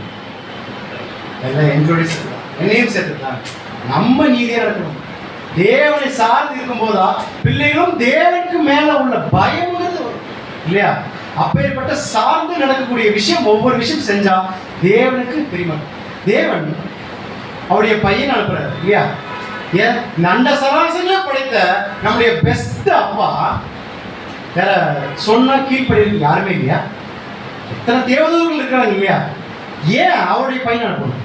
எல்லாம் எங்களுடைய என்னையும் சேர்த்துக்கலாம், நம்ம நீதியா இருக்கணும். தேவனை சார்ந்து இருக்கும் போதா பிள்ளைகளும் தேவனுக்கு மேல உள்ள பயம்ங்கிறது வரும் இல்லையா. அப்பேற்பட்ட சார்ந்து நடக்கக்கூடிய விஷயம், ஒவ்வொரு விஷயம் செஞ்சா தேவனுக்கு பெருமை. தேவன் அவருடைய பையன் அனுப்புறாரு இல்லையா. ஏன் நண்ட சராசரியில படைத்த நம்முடைய பெஸ்ட் அப்பா வேற சொன்னா கீழ்ப்படி யாருமே இல்லையா. எத்தனை தேவதூர்கள் இருக்கிறாங்க இல்லையா. ஏன் அவருடைய பையன் அனுப்பணும்,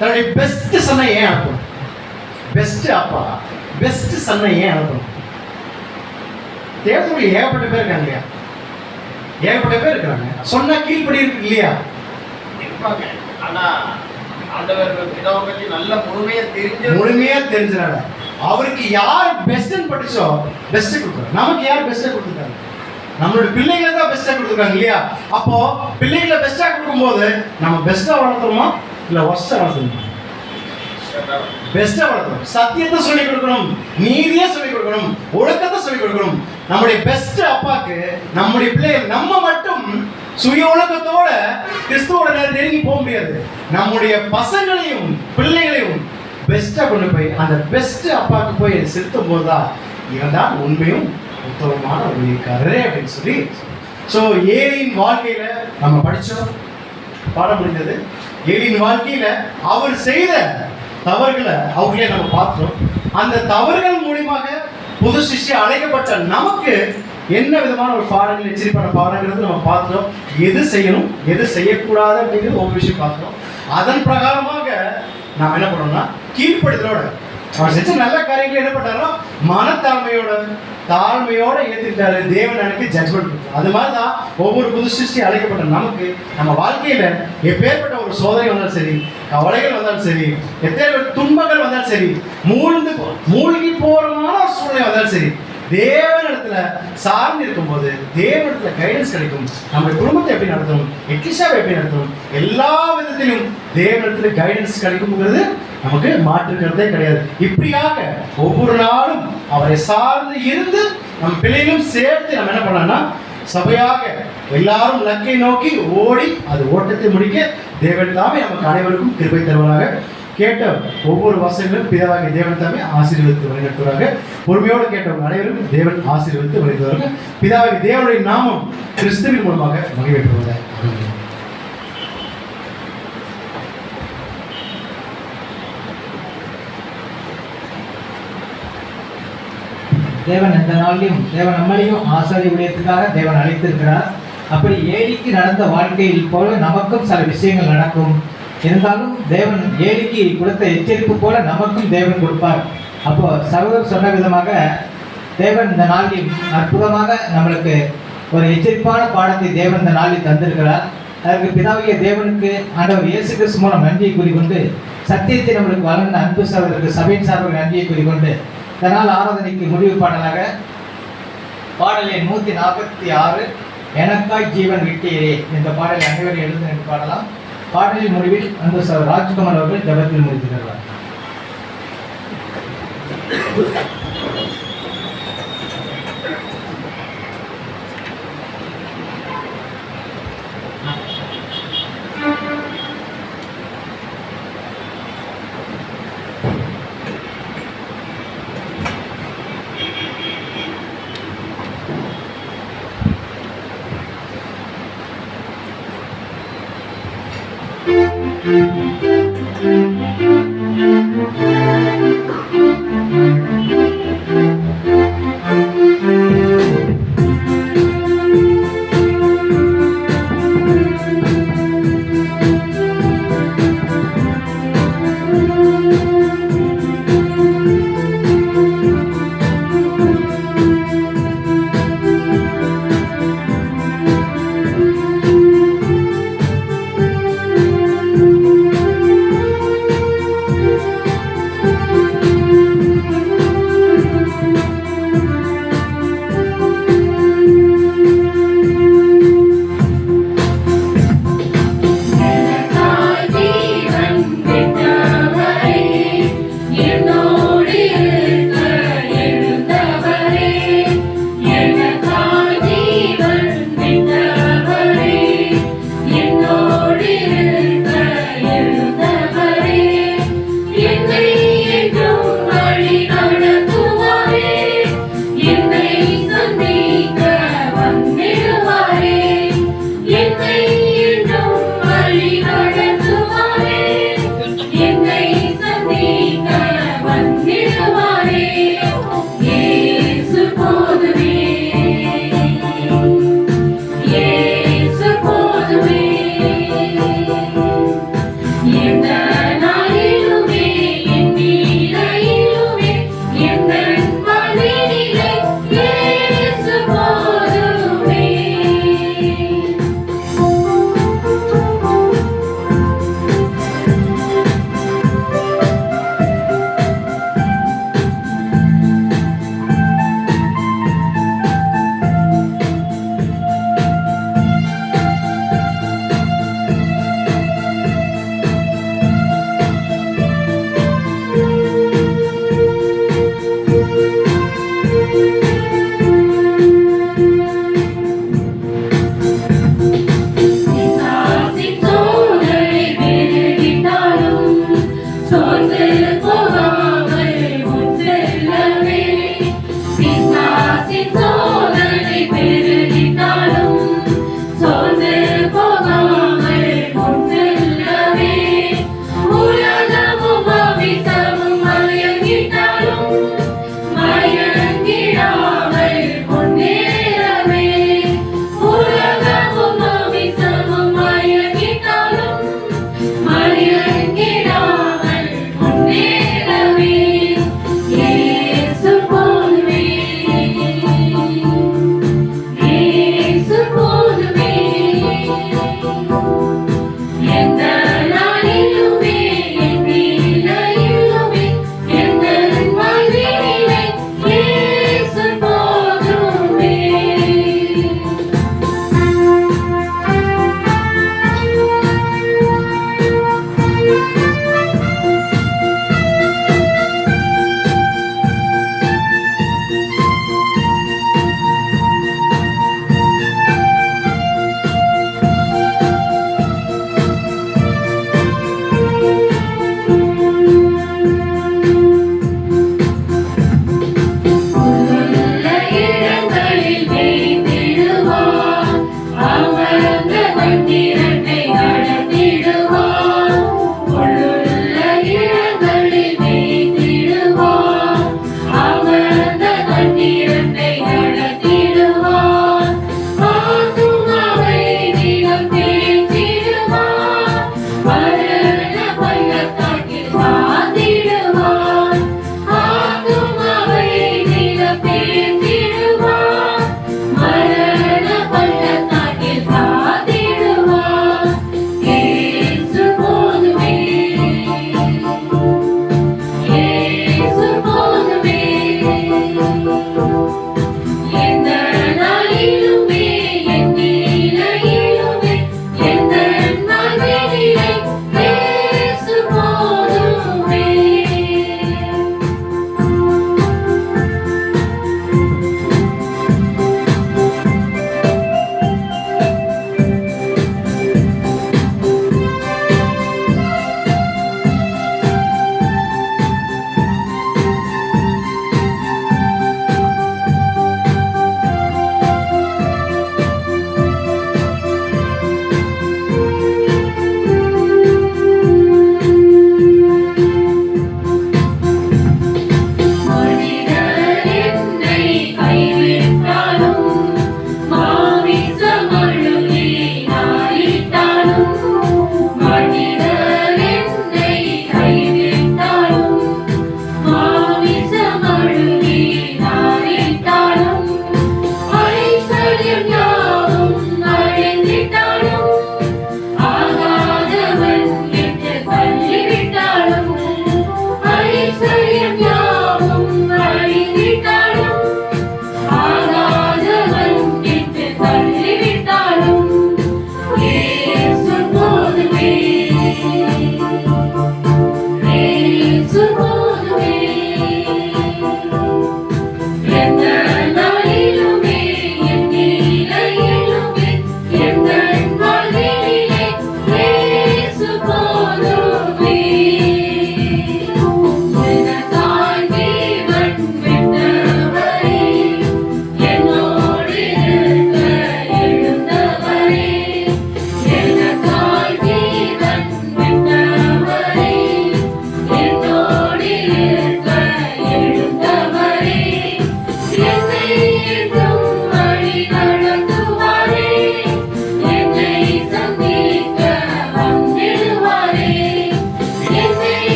தன்னுடைய பெஸ்ட் சன்னை ஏன் அனுப்பணும்? பெஸ்ட் அப்பா பெஸ்ட் சன்னை ஏன் அனுப்பணும்? தேவதூர்கள் ஏகப்பட்ட பேர் இருக்காங்க இல்லையா, ஏகப்பட்ட பேர் இருக்கிறாங்க. சொன்னா கீழ்ப்படி இருக்கு இல்லையா. ஆனா ஆண்டவர் பிதாவை பற்றி நல்ல முழுமையா தெரிஞ்சனால அவருக்கு யார் பெஸ்ட்னு படிச்சோ பெஸ்ட் கொடுக்குறாரு. நமக்கு யார் பெஸ்ட்டை கொடுத்துருக்காங்க? நம்மளோட பிள்ளைகளை தான் பெஸ்ட்டா கொடுத்துருக்காங்க இல்லையா. அப்போ பிள்ளைகளை பெஸ்ட்டா கொடுக்கும்போது நம்ம பெஸ்ட்டா வளர்த்துறோமா இல்ல ஒர்ஸ்டா வளர்த்துறோமா? பெஸ்ட்டா வளர்க்கணும். சத்தியத்தை சொல்லிக் கொடுக்கணும், நீதியை சொல்லிக் கொடுக்கணும், ஒழுக்கத்தை சொல்லிக் கொடுக்கணும். நம்முடைய பெஸ்ட் அப்பாக்கு நம்முடைய பிள்ளைகள் நம்ம மட்டும் சுய ஒழுக்கத்தோட கிறிஸ்துவோட நெருங்கி போக முடியாது. நம்முடைய பசங்களையும் பிள்ளைகளையும் பெஸ்டா கொண்டு போய் அந்த பெஸ்ட் அப்பாக்கு போய் செலுத்தும் போதுதான் இவன் தான் உண்மையும் உத்தமமான ஊழியக்காரரே அப்படின்னு சொல்லி. ஸோ ஏலியின் வாழ்க்கையில நம்ம படிச்சோம், பாடம் முடிந்தது. ஏலியின் வாழ்க்கையில அவர் செய்த தவறுகளை அவங்களே நம்ம பார்த்தோம். அந்த தவறுகள் மூலியமாக புது சிஷ்டி அழைக்கப்பட்ட நமக்கு என்ன விதமான ஒரு பாடங்கள், எச்சரிப்பான பாடங்கிறது நம்ம பார்த்தோம். எது செய்யணும் எது செய்யக்கூடாது அப்படிங்கிறது ஒவ்வொரு விஷயம் பார்த்தோம். அதன் பிரகாரமாக நாம் என்ன பண்ணோம்னா கீழ்ப்படுதலோட அவர் செஞ்ச நல்ல காரியங்களை என்ன பண்ணாரோ தாழ்மையோட ஏற்றுக்கிட்டாரு. தேவன் எனக்கு ஜட்ஜ்மெண்ட் கொடுத்தாரு. அது மாதிரிதான் ஒவ்வொரு புது சிருஷ்டி அழைக்கப்பட்ட நமக்கு நம்ம வாழ்க்கையில எப்பேற்பட்ட ஒரு சோதனை வந்தாலும் சரி, கவலைகள் வந்தாலும் சரி, எத்தனை துன்பங்கள் வந்தாலும் சரி, மூழ்கி போறமான சூழ்நிலை வந்தாலும் சரி, தேவனிடத்துல சார்ந்து இருக்கும்போது தேவனிடத்துல கைடன்ஸ் கிடைக்கும். நம்ம குடும்பத்தை எப்படி நடத்தணும், எக்லிஷாவை எப்படி நடத்தணும், எல்லா விதத்திலும் தேவனிடத்துல கைடன்ஸ் கிடைக்கும்ங்கிறது நமக்கு மாற்றுக்கிறதே கிடையாது. இப்படியாக ஒவ்வொரு நாளும் அவரை சார்ந்து இருந்து நம்ம பிள்ளைகளும் சேர்த்து நம்ம என்ன பண்ணலாம்னா சபையாக எல்லாரும் லக்கை நோக்கி ஓடி அது ஓட்டத்தை முடிக்க தேவன் தாமே நமக்கு அனைவருக்கும் கிருபை தருவதாக. கேட்ட ஒவ்வொரு வசனங்களும் பிதாவாகிய தேவன் தாமே ஆசீர்வதித்து வழிநடத்துவாங்க. பொறுமையோடு கேட்டவங்க அனைவரும் தேவன் ஆசீர்வதித்து வழிநடத்துவாங்க. பிதாவாகிய தேவனுடைய நாமம் கிறிஸ்துவின் மூலமாக மகிமை பெறுவதாக. தேவன் எந்த நாளிலும் தேவன் நம்மளையும் ஆசாரிய உடையத்துக்காக தேவன் அழைத்திருக்கிறார். அப்படி ஏலிக்கு நடந்த வாழ்க்கையில் போல நமக்கும் சில விஷயங்கள் நடக்கும். இருந்தாலும் தேவன் ஏலிக்கு கொடுத்த எச்சரிப்பு போல நமக்கும் தேவன் கொடுப்பார். அப்போ சகோதரர் சொன்ன விதமாக தேவன் இந்த நாளில் அற்புதமாக நம்மளுக்கு ஒரு எச்சரிப்பான பாடத்தை தேவன் இந்த நாளில் தந்திருக்கிறார். அதற்கு பிதாவிய தேவனுக்கு ஆண்டவர் இயேசு கிறிஸ்து மூலம் நன்றியை கூறிக்கொண்டு, சத்தியத்தை நம்மளுக்கு வளர்ந்த அன்பு சகோதரருக்கு சபையின் சார்பில் நன்றியை கூறிக்கொண்டு, இதனால் ஆராதனைக்கு முடிவு பாடலாக பாடல் எண் 146 எனக்காய் ஜீவன் விட்டீரே என்ற பாடலை அனைவரும் எழுந்து என்று பாடலாம். பாடலின் முடிவில் அன்பு சகோதரர் ராஜ்குமார் அவர்கள் ஜெபத்தில் முடித்துள்ளார்.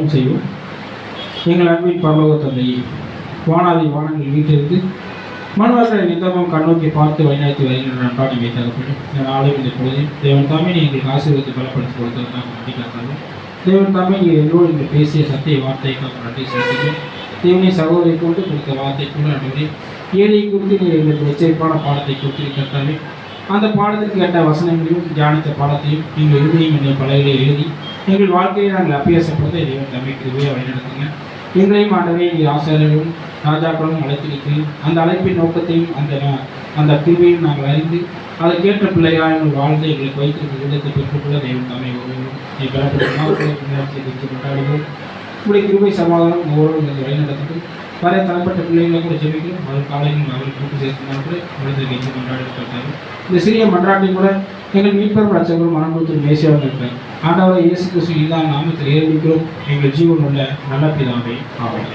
ஜெபம் செய்வோம். எங்கள் அன்பின் பரலோக தந்தையே, வானாதி வானங்கள் வீட்டிலிருந்து மனுவர்களை நித்தமும் கண்ணோக்கி பார்த்து வழிநடத்தி வருகின்ற நன்றாக வைத்தார்கள். இந்த நாளும் இந்த பொழுதும் தேவன் தாமே எங்களுக்கு ஆசீர்வாதத்தை பலப்படுத்தி கொடுத்ததற்காக நன்றி காத்தார்கள். தேவன் தாமே நீங்கள் எல்லோரும் இங்கே பேசிய சத்திய வார்த்தைக்காக நன்றி செலுத்துகிறோம். தேவனை சகோதரை கொண்டு கொடுத்த வார்த்தை கூட நன்றி. ஏழை குறித்து நீங்கள் எங்களுக்கு எச்சரிப்பான பாடத்தை கொடுத்திருக்கிறார்கள். அந்த பாடத்திற்கு கேட்ட வசனங்களையும் தியானித்த பாடத்தையும் நீங்கள் இறுதியும் என்ற பலகையை எழுதி எங்கள் வாழ்க்கையை நாங்கள் அபியாசப்படுத்த தேவன் தம்மை கிருபையாக வழிநடத்துங்க. எங்களையும் ஆண்டவரை நீங்கள் ஆசிரியர்களும் ராஜாக்களும் அழைத்திருக்கு. அந்த அழைப்பின் நோக்கத்தையும் அந்த கிருபையும் நாங்கள் அறிந்து அதற்கேற்ற பிள்ளையாக எங்கள் வாழ்ந்து எங்களுக்கு வைத்திருக்கும் விதத்தை பெற்றுக்கொள்ள தெய்வம் தம்மை கொண்டாடுகிறோம். உங்களுடைய கிருபை சமாதானம் ஒவ்வொருவரும் எங்களுக்கு வழிநடத்திட்டு வர தரப்பட்ட பிள்ளைகளை கூட ஜெபிக்கிறோம். அவர் காலையில் அவர்கள் கூட்டு சேர்த்துனால் கூட விழுந்ததை வைத்து கொண்டாடிருக்கிறார்கள். இந்த சிறிய மன்றாட்டையும் கூட எங்கள் மீட்பரும் ரட்சகரும் மனம் கொடுத்து மேசியாக இருக்கிறார். ஆண்டவரை இயேசு கிறிஸ்து இதான் நாமத்தில் ஏறிக்கிறோம் எங்கள் ஜீவன் உள்ள நல்ல பிதாவே. ஆமாம்.